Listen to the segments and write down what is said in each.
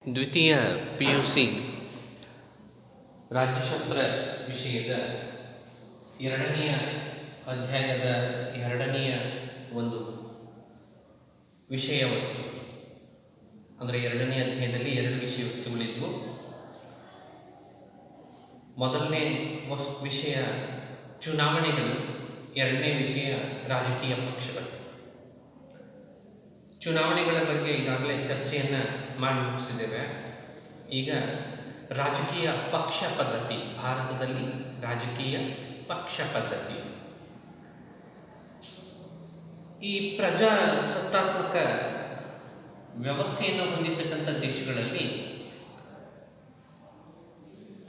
ದ್ವಿತೀಯ P U C ರಾಜ್ಯಶಾಸ್ತ್ರ ವಿಷಯದ ಎರಡನೆಯ ಅಧ್ಯಾಯದ ಎರಡನೆಯ ಒಂದು ವಿಷಯ ವಸ್ತು ಅಂದರೆ ಎರಡನೇ ಅಧ್ಯಾಯದಲ್ಲಿ ಎರಡು ವಿಷಯ ವಸ್ತುಗಳಿದ್ವು. ಮೊದಲನೇ ವಿಷಯ ಚುನಾವಣೆಗಳು, ಎರಡನೇ ವಿಷಯ ರಾಜಕೀಯ ಪಕ್ಷಗಳು. ಚುನಾವಣೆಗಳ ಬಗ್ಗೆ ಈಗಾಗಲೇ ಚರ್ಚೆಯನ್ನು ಮಾಡಿ ಮುಗಿಸಿದ್ದೇವೆ. ಈಗ ರಾಜಕೀಯ ಪಕ್ಷ ಪದ್ಧತಿ, ಭಾರತದಲ್ಲಿ ರಾಜಕೀಯ ಪಕ್ಷ ಪದ್ಧತಿ. ಈ ಪ್ರಜಾಸತ್ತಾತ್ಮಕ ವ್ಯವಸ್ಥೆಯನ್ನು ಹೊಂದಿರತಕ್ಕಂಥ ದೇಶಗಳಲ್ಲಿ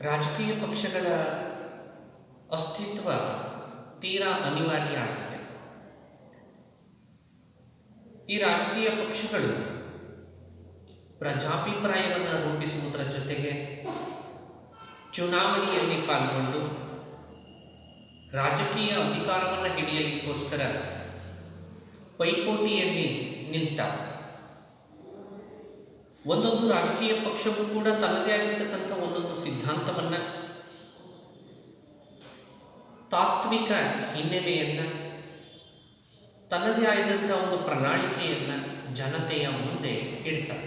ರಾಜಕೀಯ ಪಕ್ಷಗಳ ಅಸ್ತಿತ್ವ ತೀರಾ ಅನಿವಾರ್ಯ ಆಗಿದೆ. ಈ ರಾಜಕೀಯ ಪಕ್ಷಗಳು ಪ್ರಜಾಭಿಪ್ರಾಯವನ್ನು ರೂಪಿಸುವುದರ ಜೊತೆಗೆ ಚುನಾವಣೆಯಲ್ಲಿ ಪಾಲ್ಗೊಂಡು ರಾಜಕೀಯ ಅಧಿಕಾರವನ್ನು ಹಿಡಿಯಲಿಕ್ಕೋಸ್ಕರ ಪೈಪೋಟಿಯಲ್ಲಿ ನಿಲ್ತವೆ. ಒಂದೊಂದು ರಾಜಕೀಯ ಪಕ್ಷವೂ ಕೂಡ ತನ್ನದೇ ಆಗಿರ್ತಕ್ಕಂಥ ಒಂದೊಂದು ಸಿದ್ಧಾಂತವನ್ನು, ತಾತ್ವಿಕ ಹಿನ್ನೆಲೆಯನ್ನು, ತನ್ನದೇ ಆದಂಥ ಒಂದು ಪ್ರಣಾಳಿಕೆಯನ್ನು ಜನತೆಯ ಮುಂದೆ ಇಡ್ತಾರೆ.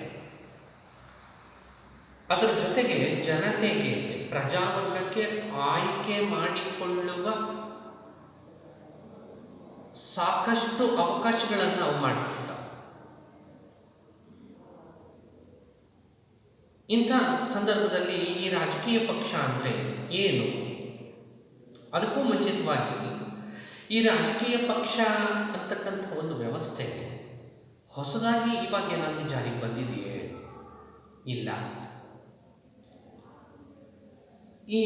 ಅದರ ಜೊತೆಗೆ ಜನತೆಗೆ, ಪ್ರಜಾವರ್ಗಕ್ಕೆ ಆಯ್ಕೆ ಮಾಡಿಕೊಳ್ಳುವ ಸಾಕಷ್ಟು ಅವಕಾಶಗಳನ್ನು ಅವು ಮಾಡಿಕೊಡ್ತವೆ. ಇಂಥ ಸಂದರ್ಭದಲ್ಲಿ ಈ ರಾಜಕೀಯ ಪಕ್ಷ ಅಂದರೆ ಏನು? ಅದಕ್ಕೂ ಮುಂಚಿತವಾಗಿ ಈ ರಾಜಕೀಯ ಪಕ್ಷ ಅಂತಕ್ಕಂಥ ಒಂದು ವ್ಯವಸ್ಥೆ ಹೊಸದಾಗಿ ಇವಾಗ ಏನಾದರೂ ಜಾರಿಗೆ ಬಂದಿದೆಯೇ? ಇಲ್ಲ. ಈ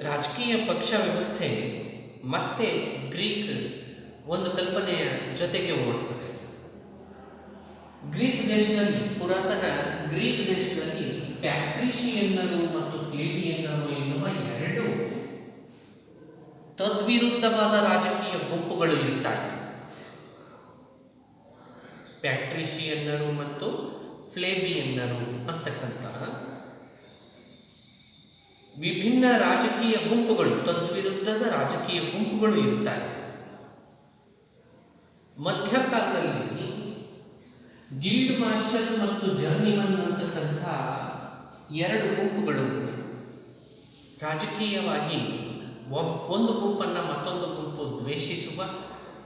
ರಾಜಕೀಯ ಪಕ್ಷ ವ್ಯವಸ್ಥೆ ಮತ್ತೆ ಗ್ರೀಕ್ ಒಂದು ಕಲ್ಪನೆಯ ಜೊತೆಗೆ ಓಡುತ್ತದೆ. ಗ್ರೀಕ್ ದೇಶದಲ್ಲಿ, ಪುರಾತನ ಗ್ರೀಕ್ ದೇಶದಲ್ಲಿ ಪ್ಯಾಟ್ರಿಷಿಯನ್ನರು ಮತ್ತು ಪ್ಲೇಬಿಯನ್ನರು ಎನ್ನುವ ಎರಡು ತದ್ವಿರುದ್ಧವಾದ ರಾಜಕೀಯ ಗುಂಪುಗಳು ಇರುತ್ತಾರೆ. ಪ್ಯಾಟ್ರಿಷಿಯನ್ನರು ಮತ್ತು ಫ್ಲೇಬಿಯನ್ನರು ಅಂತಕ್ಕಂತಹ ವಿಭಿನ್ನ ರಾಜಕೀಯ ಗುಂಪುಗಳು, ತದ್ವಿರುದ್ಧದ ರಾಜಕೀಯ ಗುಂಪುಗಳು ಇರುತ್ತಾರೆ. ಮಧ್ಯಕಾಲದಲ್ಲಿ ಗಿಲ್ಡ್ ಮಾರ್ಷಲ್ ಮತ್ತು ಜರ್ನಿಮನ್ ಅಂತಕ್ಕಂಥ ಎರಡು ಗುಂಪುಗಳು ರಾಜಕೀಯವಾಗಿ ಒಂದು ಗುಂಪನ್ನು ಮತ್ತೊಂದು ಗುಂಪು ದ್ವೇಷಿಸುವ,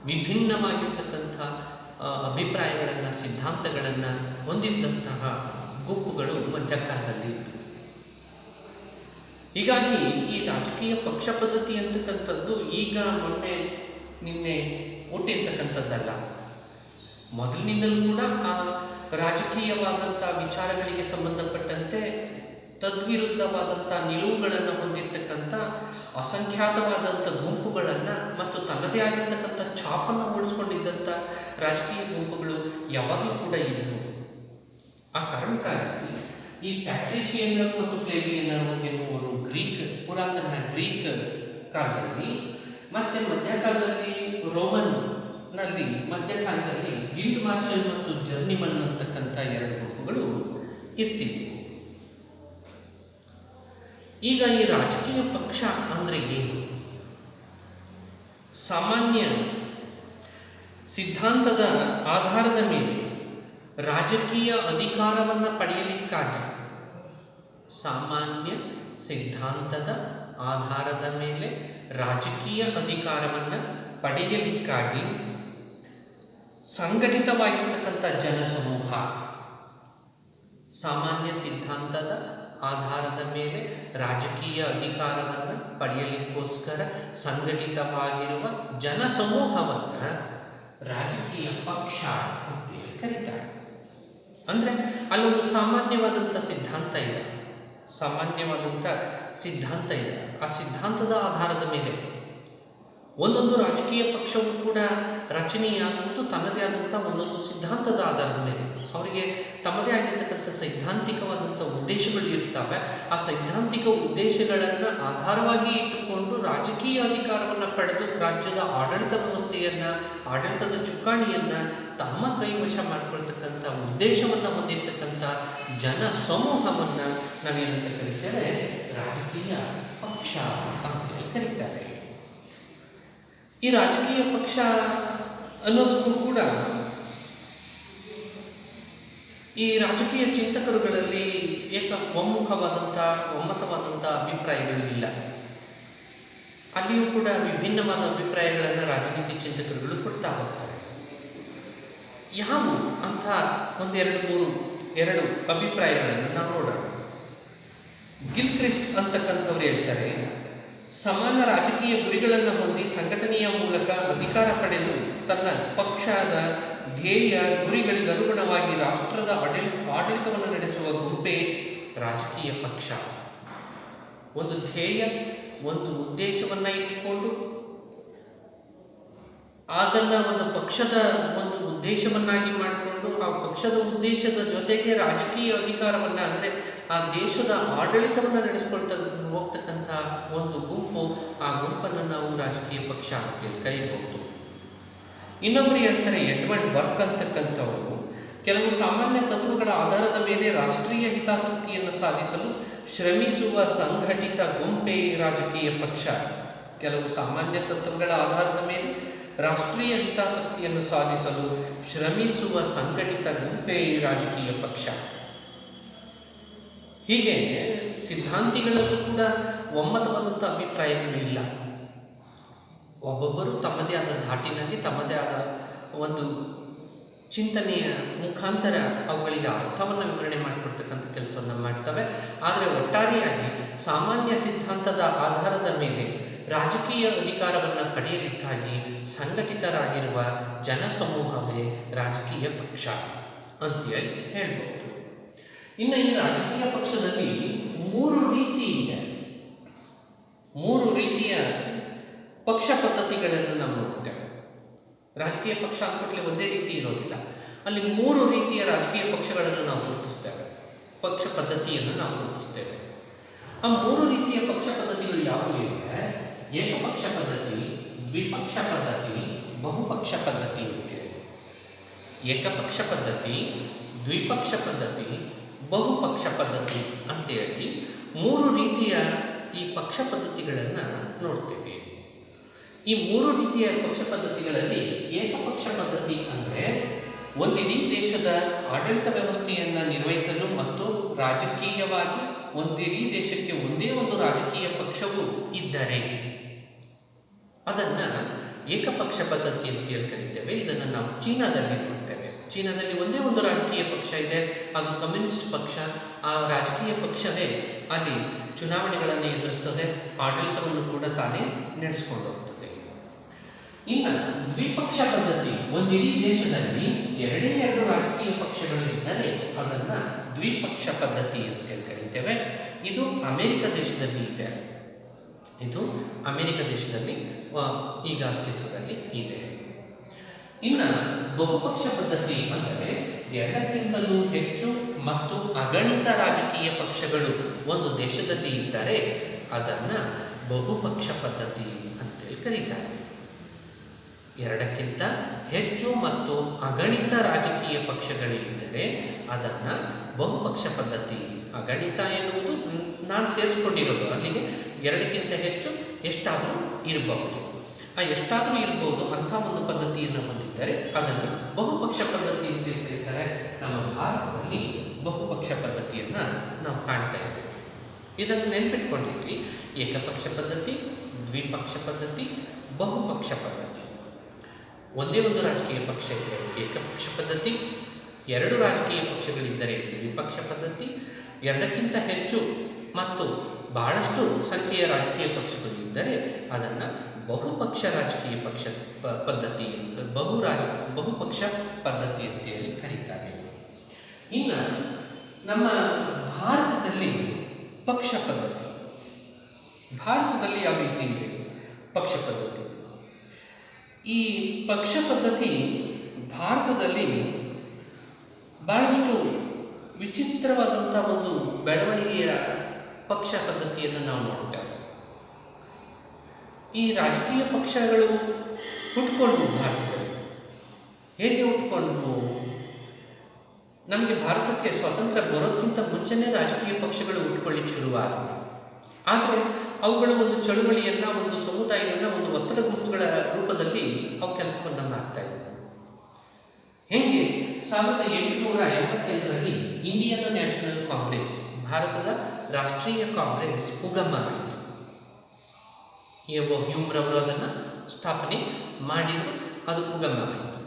ವಿಭಿನ್ನವಾಗಿರ್ತಕ್ಕಂಥ ಅಭಿಪ್ರಾಯಗಳನ್ನು, ಸಿದ್ಧಾಂತಗಳನ್ನು ಹೊಂದಿದ್ದಂತಹ ಗುಂಪುಗಳು ಮಧ್ಯಕಾಲದಲ್ಲಿ ಇತ್ತು. ಹೀಗಾಗಿ ಈ ರಾಜಕೀಯ ಪಕ್ಷ ಪದ್ಧತಿ ಅಂತಕ್ಕಂಥದ್ದು ಈಗ ಮೊನ್ನೆ ನಿನ್ನೆ ಹುಟ್ಟಿರ್ತಕ್ಕಂಥದ್ದಲ್ಲ. ಮೊದಲಿನಿಂದಲೂ ಕೂಡ ಆ ರಾಜಕೀಯವಾದಂಥ ವಿಚಾರಗಳಿಗೆ ಸಂಬಂಧಪಟ್ಟಂತೆ ತದ್ವಿರುದ್ಧವಾದಂಥ ನಿಲುವುಗಳನ್ನು ಹೊಂದಿರತಕ್ಕಂಥ ಅಸಂಖ್ಯಾತವಾದಂಥ ಗುಂಪುಗಳನ್ನು ಮತ್ತು ತನ್ನದೇ ಆಗಿರ್ತಕ್ಕಂಥ ಛಾಪನ್ನು ಮೂಡಿಸ್ಕೊಂಡಿದ್ದಂಥ ರಾಜಕೀಯ ಗುಂಪುಗಳು ಯಾವಾಗಲೂ ಕೂಡ ಇದ್ದವು. ಆ ಕಾರಣಕ್ಕಾಗಿ ಈ ಪ್ಯಾಟ್ರಿಷಿಯನ್ನರು ಮತ್ತು ಫ್ಲೇಬಿಯನ್ನರು ಎನ್ನುವರು ಪುರಾತನ ಗ್ರೀಕ್ ಕಾಲದಲ್ಲಿ, ಮತ್ತು ಮಧ್ಯಕಾಲದಲ್ಲಿ ರೋಮನ್ನಲ್ಲಿ, ಮಧ್ಯಕಾಲದಲ್ಲಿ ಗಿಲ್ಡ್ ಮಾರ್ಷಲ್ ಮತ್ತು ಜರ್ನಿಮನ್ ಅಂತಕ್ಕಂಥ ಎರಡು ಗುಂಪುಗಳು ಇರ್ತಿದ್ವು. ಈಗ ಈ ರಾಜಕೀಯ ಪಕ್ಷ ಅಂದರೆ ಏನು? ಸಾಮಾನ್ಯ ಸಿದ್ಧಾಂತದ ಆಧಾರದ ಮೇಲೆ ರಾಜಕೀಯ ಅಧಿಕಾರವನ್ನು ಪಡೆಯಲಿಕ್ಕಾಗಿ, ಸಾಮಾನ್ಯ ಸಿದ್ಧಾಂತದ ಆಧಾರದ ಮೇಲೆ ರಾಜಕೀಯ ಅಧಿಕಾರವನ್ನು ಪಡೆಯಲಿಕ್ಕಾಗಿ ಸಂಘಟಿತವಾಗಿರ್ತಕ್ಕಂಥ ಜನಸಮೂಹ, ಸಾಮಾನ್ಯ ಸಿದ್ಧಾಂತದ ಆಧಾರದ ಮೇಲೆ ರಾಜಕೀಯ ಅಧಿಕಾರವನ್ನು ಪಡೆಯಲಿಕ್ಕೋಸ್ಕರ ಸಂಘಟಿತವಾಗಿರುವ ಜನಸಮೂಹವನ್ನು ರಾಜಕೀಯ ಪಕ್ಷ ಅಂತೇಳಿ ಕರೀತಾರೆ. ಅಂದರೆ ಅಲ್ಲೊಂದು ಸಾಮಾನ್ಯವಾದಂಥ ಸಿದ್ಧಾಂತ ಇದೆ, ಆ ಸಿದ್ಧಾಂತದ ಆಧಾರದ ಮೇಲೆ ಒಂದೊಂದು ರಾಜಕೀಯ ಪಕ್ಷವೂ ಕೂಡ ರಚನೆಯಾಗುವುದು ತನ್ನದೇ ಆದಂಥ ಒಂದೊಂದು ಸಿದ್ಧಾಂತದ ಆಧಾರದ ಮೇಲೆ. ಅವರಿಗೆ ತಮ್ಮದೇ ಆಗಿರ್ತಕ್ಕಂಥ ಸೈದ್ಧಾಂತಿಕವಾದಂಥ ಉದ್ದೇಶಗಳು ಇರ್ತವೆ. ಆ ಸೈದ್ಧಾಂತಿಕ ಉದ್ದೇಶಗಳನ್ನು ಆಧಾರವಾಗಿ ಇಟ್ಟುಕೊಂಡು ರಾಜಕೀಯ ಅಧಿಕಾರವನ್ನು ಪಡೆದು ರಾಜ್ಯದ ಆಡಳಿತ ವ್ಯವಸ್ಥೆಯನ್ನು, ಆಡಳಿತದ ಚುಕ್ಕಾಣಿಯನ್ನು ತಮ್ಮ ಕೈವಶ ಮಾಡ್ಕೊಳ್ತಕ್ಕಂಥ ಉದ್ದೇಶವನ್ನು ಹೊಂದಿರತಕ್ಕಂಥ ಜನ ಸಮೂಹವನ್ನು ನಾವೇನಂತ ಕರೀತೇವೆ, ರಾಜಕೀಯ ಪಕ್ಷ ಅಂತೇಳಿ ಕರೀತಾರೆ. ಈ ರಾಜಕೀಯ ಪಕ್ಷ ಅನ್ನೋದಕ್ಕೂ ಕೂಡ ಈ ರಾಜಕೀಯ ಚಿಂತಕರುಗಳಲ್ಲಿ ಒಮ್ಮತವಾದಂಥ ಅಭಿಪ್ರಾಯಗಳು ಇಲ್ಲ. ಅಲ್ಲಿಯೂ ಕೂಡ ವಿಭಿನ್ನವಾದ ಅಭಿಪ್ರಾಯಗಳನ್ನು ರಾಜನೀತಿ ಚಿಂತಕರುಗಳು ಕೊಡ್ತಾ ಹೋಗ್ತಾರೆ. ಯಾವುವು ಅಂತ ಎರಡು ಅಭಿಪ್ರಾಯಗಳನ್ನು ನಾವು ನೋಡೋಣ. ಗಿಲ್ಕ್ರಿಸ್ಟ್ ಅಂತಕ್ಕಂಥವ್ರು ಹೇಳ್ತಾರೆ, ಸಮಾನ ರಾಜಕೀಯ ಗುರಿಗಳನ್ನು ಹೊಂದಿ ಸಂಘಟನೆಯ ಮೂಲಕ ಅಧಿಕಾರ ಪಡೆದು ತನ್ನ ಪಕ್ಷದ ಧ್ಯೇಯ ಗುರಿಗಳಿಗನುಗುಣವಾಗಿ ರಾಷ್ಟ್ರದ ಆಡಳಿತವನ್ನು ನಡೆಸುವ ಗುಂಪೇ ರಾಜಕೀಯ ಪಕ್ಷ. ಒಂದು ಧ್ಯೇಯ, ಒಂದು ಉದ್ದೇಶವನ್ನು ಇಟ್ಟುಕೊಂಡು ಅದನ್ನು ಒಂದು ಪಕ್ಷದ ಒಂದು ಉದ್ದೇಶವನ್ನಾಗಿ ಮಾಡಿಕೊಂಡು ಆ ಪಕ್ಷದ ಉದ್ದೇಶದ ಜೊತೆಗೆ ರಾಜಕೀಯ ಅಧಿಕಾರವನ್ನು, ಅಂದರೆ ಆ ದೇಶದ ಆಡಳಿತವನ್ನು ನಡೆಸ್ಕೊಳ್ತಾ ಹೋಗ್ತಕ್ಕಂಥ ಒಂದು ಗುಂಪು, ಆ ಗುಂಪನ್ನು ನಾವು ರಾಜಕೀಯ ಪಕ್ಷ ಅಂತೇಳಿ ಕರೀಬಹುದು. ಇನ್ನೊಬ್ಬರು ಹೇಳ್ತಾರೆ, ಎಡ್ವರ್ಡ್ ಬರ್ಕ್ ಅಂತಕ್ಕಂಥವರು, ಕೆಲವು ಸಾಮಾನ್ಯ ತತ್ವಗಳ ಆಧಾರದ ಮೇಲೆ ರಾಷ್ಟ್ರೀಯ ಹಿತಾಸಕ್ತಿಯನ್ನು ಸಾಧಿಸಲು ಶ್ರಮಿಸುವ ಸಂಘಟಿತ ಗುಂಪೇ ರಾಜಕೀಯ ಪಕ್ಷ. ಕೆಲವು ಸಾಮಾನ್ಯ ತತ್ವಗಳ ಆಧಾರದ ಮೇಲೆ ರಾಷ್ಟ್ರೀಯ ಹಿತಾಸಕ್ತಿಯನ್ನು ಸಾಧಿಸಲು ಶ್ರಮಿಸುವ ಸಂಘಟಿತ ಗುಂಪೇ ರಾಜಕೀಯ ಪಕ್ಷ. ಹೀಗೆ ಸಿದ್ಧಾಂತಿಗಳಲ್ಲೂ ಕೂಡ ಒಮ್ಮತವಾದಂಥ ಅಭಿಪ್ರಾಯಗಳು ಇಲ್ಲ. ಒಬ್ಬೊಬ್ಬರು ತಮ್ಮದೇ ಆದ ಧಾಟಿನಲ್ಲಿ ತಮ್ಮದೇ ಆದ ಒಂದು ಚಿಂತನೆಯ ಮುಖಾಂತರ ಅವುಗಳಿಗೆ ಅರ್ಥವನ್ನು ವಿವರಣೆ ಮಾಡಿಕೊಡ್ತಕ್ಕಂಥ ಕೆಲಸವನ್ನು ಮಾಡ್ತವೆ. ಆದರೆ ಒಟ್ಟಾರೆಯಾಗಿ ಸಾಮಾನ್ಯ ಸಿದ್ಧಾಂತದ ಆಧಾರದ ಮೇಲೆ ರಾಜಕೀಯ ಅಧಿಕಾರವನ್ನು ಪಡೆಯಲಿಕ್ಕಾಗಿ ಸಂಘಟಿತರಾಗಿರುವ ಜನಸಮೂಹವೇ ರಾಜಕೀಯ ಪಕ್ಷ ಅಂತೇಳಿ ಹೇಳ್ಬೋದು. ಇನ್ನು ಈ ರಾಜಕೀಯ ಪಕ್ಷದಲ್ಲಿ ಮೂರು ರೀತಿಯ ಪಕ್ಷ ಪದ್ಧತಿಗಳನ್ನು ನಾವು ನೋಡ್ತೇವೆ. ರಾಜಕೀಯ ಪಕ್ಷ ಅಂದ್ಬಿಟ್ಲೆ ಒಂದೇ ರೀತಿ ಇರೋದಿಲ್ಲ, ಅಲ್ಲಿ ಮೂರು ರೀತಿಯ ರಾಜಕೀಯ ಪಕ್ಷಗಳನ್ನು ನಾವು ಗುರುತಿಸ್ತೇವೆ, ಪಕ್ಷ ಪದ್ಧತಿಯನ್ನು ನಾವು ಗುರುತಿಸ್ತೇವೆ. ಆ ಮೂರು ರೀತಿಯ ಪಕ್ಷ ಪದ್ಧತಿಗಳು ಯಾವುವು ಅಂದರೆ ಏಕಪಕ್ಷ ಪದ್ಧತಿ, ದ್ವಿಪಕ್ಷ ಪದ್ಧತಿ, ಬಹುಪಕ್ಷ ಪದ್ಧತಿ ಅಂತೇಳಿ. ಏಕಪಕ್ಷ ಪದ್ಧತಿ, ದ್ವಿಪಕ್ಷ ಪದ್ಧತಿ, ಬಹುಪಕ್ಷ ಪದ್ಧತಿ ಅಂತೇಳಿ ಮೂರು ರೀತಿಯ ಈ ಪಕ್ಷ ಪದ್ಧತಿಗಳನ್ನು ನೋಡ್ತೇವೆ. ಈ ಮೂರು ರೀತಿಯ ಪಕ್ಷ ಪದ್ಧತಿಗಳಲ್ಲಿ ಏಕಪಕ್ಷ ಪದ್ಧತಿ ಅಂದರೆ ಒಂದಿಡೀ ದೇಶದ ಆಡಳಿತ ವ್ಯವಸ್ಥೆಯನ್ನು ನಿರ್ವಹಿಸಲು ಮತ್ತು ರಾಜಕೀಯವಾಗಿ ಒಂದಿಡೀ ದೇಶಕ್ಕೆ ಒಂದೇ ಒಂದು ರಾಜಕೀಯ ಪಕ್ಷವು ಇದ್ದರೆ ಅದನ್ನು ಏಕಪಕ್ಷ ಪದ್ಧತಿ ಅಂತೇಳಿ ಕರೀತೇವೆ. ಇದನ್ನು ನಾವು ಚೀನಾದಲ್ಲಿ ನೋಡ್ತೇವೆ. ಚೀನಾದಲ್ಲಿ ಒಂದೇ ಒಂದು ರಾಜಕೀಯ ಪಕ್ಷ ಇದೆ, ಅದು ಕಮ್ಯುನಿಸ್ಟ್ ಪಕ್ಷ. ಆ ರಾಜಕೀಯ ಪಕ್ಷವೇ ಅಲ್ಲಿ ಚುನಾವಣೆಗಳನ್ನು ಎದುರಿಸ್ತದೆ, ಆಡಳಿತವನ್ನು ಕೂಡ ತಾನೇ ನಡೆಸ್ಕೊಂಡು ಹೋಗ್ತದೆ. ಇನ್ನು ದ್ವಿಪಕ್ಷ ಪದ್ಧತಿ, ಒಂದಿಡೀ ದೇಶದಲ್ಲಿ ಎರಡು ರಾಜಕೀಯ ಪಕ್ಷಗಳು ಇದ್ದರೆ ಅದನ್ನು ದ್ವಿಪಕ್ಷ ಪದ್ಧತಿ ಅಂತೇಳಿ ಕರೀತೇವೆ. ಇದು ಅಮೆರಿಕ ದೇಶದಲ್ಲಿ ಇದೆ. ಈಗ ಅಸ್ತಿತ್ವದಲ್ಲಿ ಇದೆ. ಇನ್ನು ಬಹುಪಕ್ಷ ಪದ್ಧತಿ ಅಂದರೆ ಎರಡಕ್ಕಿಂತಲೂ ಹೆಚ್ಚು ಮತ್ತು ಅಗಣಿತ ರಾಜಕೀಯ ಪಕ್ಷಗಳು ಒಂದು ದೇಶದಲ್ಲಿ ಇದ್ದರೆ ಅದನ್ನು ಬಹುಪಕ್ಷ ಪದ್ಧತಿ ಅಂತೇಳಿ ಕರೀತಾರೆ. ಎರಡಕ್ಕಿಂತ ಹೆಚ್ಚು ಮತ್ತು ಅಗಣಿತ ರಾಜಕೀಯ ಪಕ್ಷಗಳಿದ್ದರೆ ಅದನ್ನು ಬಹುಪಕ್ಷ ಪದ್ಧತಿ. ಅಗಣಿತ ಎನ್ನುವುದು ನಾನು ಸೇರಿಸ್ಕೊಂಡಿರೋದು, ಅಲ್ಲಿಗೆ ಎರಡಕ್ಕಿಂತ ಹೆಚ್ಚು ಎಷ್ಟಾದರೂ ಇರಬಹುದು. ಆ ಎಷ್ಟಾದರೂ ಇರಬಹುದು ಅಂಥ ಒಂದು ಪದ್ಧತಿಯನ್ನು ಹೊಂದಿದ್ದರೆ ಅದನ್ನು ಬಹುಪಕ್ಷ ಪದ್ಧತಿ ಅಂತ ಕರೀತಾರೆ. ನಮ್ಮ ಭಾರತದಲ್ಲಿ ಬಹುಪಕ್ಷ ಪದ್ಧತಿಯನ್ನು ನಾವು ಕಾಣ್ತಾ ಇದ್ದೇವೆ. ಇದನ್ನು ನೆನ್ಪಿಟ್ಕೊಂಡಿದ್ವಿ. ಏಕಪಕ್ಷ ಪದ್ಧತಿ, ದ್ವಿಪಕ್ಷ ಪದ್ಧತಿ, ಬಹುಪಕ್ಷ ಪದ್ಧತಿ. ಒಂದೇ ಒಂದು ರಾಜಕೀಯ ಪಕ್ಷ ಇದ್ದರೆ ಏಕಪಕ್ಷ ಪದ್ಧತಿ, ಎರಡು ರಾಜಕೀಯ ಪಕ್ಷಗಳಿದ್ದರೆ ದ್ವಿಪಕ್ಷ ಪದ್ಧತಿ, ಎರಡಕ್ಕಿಂತ ಹೆಚ್ಚು ಮತ್ತು ಬಹಳಷ್ಟು ಸಂಖ್ಯೆಯ ರಾಜಕೀಯ ಪಕ್ಷಗಳು ಇದ್ದರೆ ಅದನ್ನು ಬಹುಪಕ್ಷ ರಾಜಕೀಯ ಪಕ್ಷ ಪದ್ಧತಿ, ಬಹುಪಕ್ಷ ಪದ್ಧತಿ ಅಂತೇಳಿ ಕರೀತಾರೆ. ಇನ್ನು ನಮ್ಮ ಭಾರತದಲ್ಲಿ ಪಕ್ಷ ಪದ್ಧತಿ, ಭಾರತದಲ್ಲಿ ಯಾವ ರೀತಿ ಇದೆ ಪಕ್ಷ ಪದ್ಧತಿ? ಈ ಪಕ್ಷ ಪದ್ಧತಿ ಭಾರತದಲ್ಲಿ ಬಹಳಷ್ಟು ವಿಚಿತ್ರವಾದಂಥ ಒಂದು ಬೆಳವಣಿಗೆಯ ಪಕ್ಷ ಪದ್ಧತಿಯನ್ನು ನಾವು ನೋಡ್ತೇವೆ. ಈ ರಾಜಕೀಯ ಪಕ್ಷಗಳು ಹುಟ್ಕೊಂಡು ಭಾರತದಲ್ಲಿ ಹೇಗೆ ಹುಟ್ಕೊಂಡ್ವು? ನಮಗೆ ಭಾರತಕ್ಕೆ ಸ್ವಾತಂತ್ರ್ಯ ಬರೋದಕ್ಕಿಂತ ಮುಂಚೆನೇ ರಾಜಕೀಯ ಪಕ್ಷಗಳು ಹುಟ್ಕೊಳ್ಳಿಕ್ಕೆ ಶುರುವಾದವು. ಆದರೆ ಅವುಗಳ ಒಂದು ಚಳುವಳಿಯನ್ನು, ಒಂದು ಸಮುದಾಯವನ್ನು, ಒಂದು ಒತ್ತಡ ಗುಂಪುಗಳ ರೂಪದಲ್ಲಿ ಅವು ಕೆಲಸವನ್ನು ಮಾಡ್ತಾ ಇದ್ದವು. ಹೇಗೆ 1885ರಲ್ಲಿ ಇಂಡಿಯನ್ ನ್ಯಾಷನಲ್ ಕಾಂಗ್ರೆಸ್, ಭಾರತದ ರಾಷ್ಟ್ರೀಯ ಕಾಂಗ್ರೆಸ್ ಉಗಮ ಆಯಿತು. ಹ್ಯೂಮ್ರವರು ಅದನ್ನು ಸ್ಥಾಪನೆ ಮಾಡಿದರು, ಅದು ಉಗಮ ಆಯಿತು.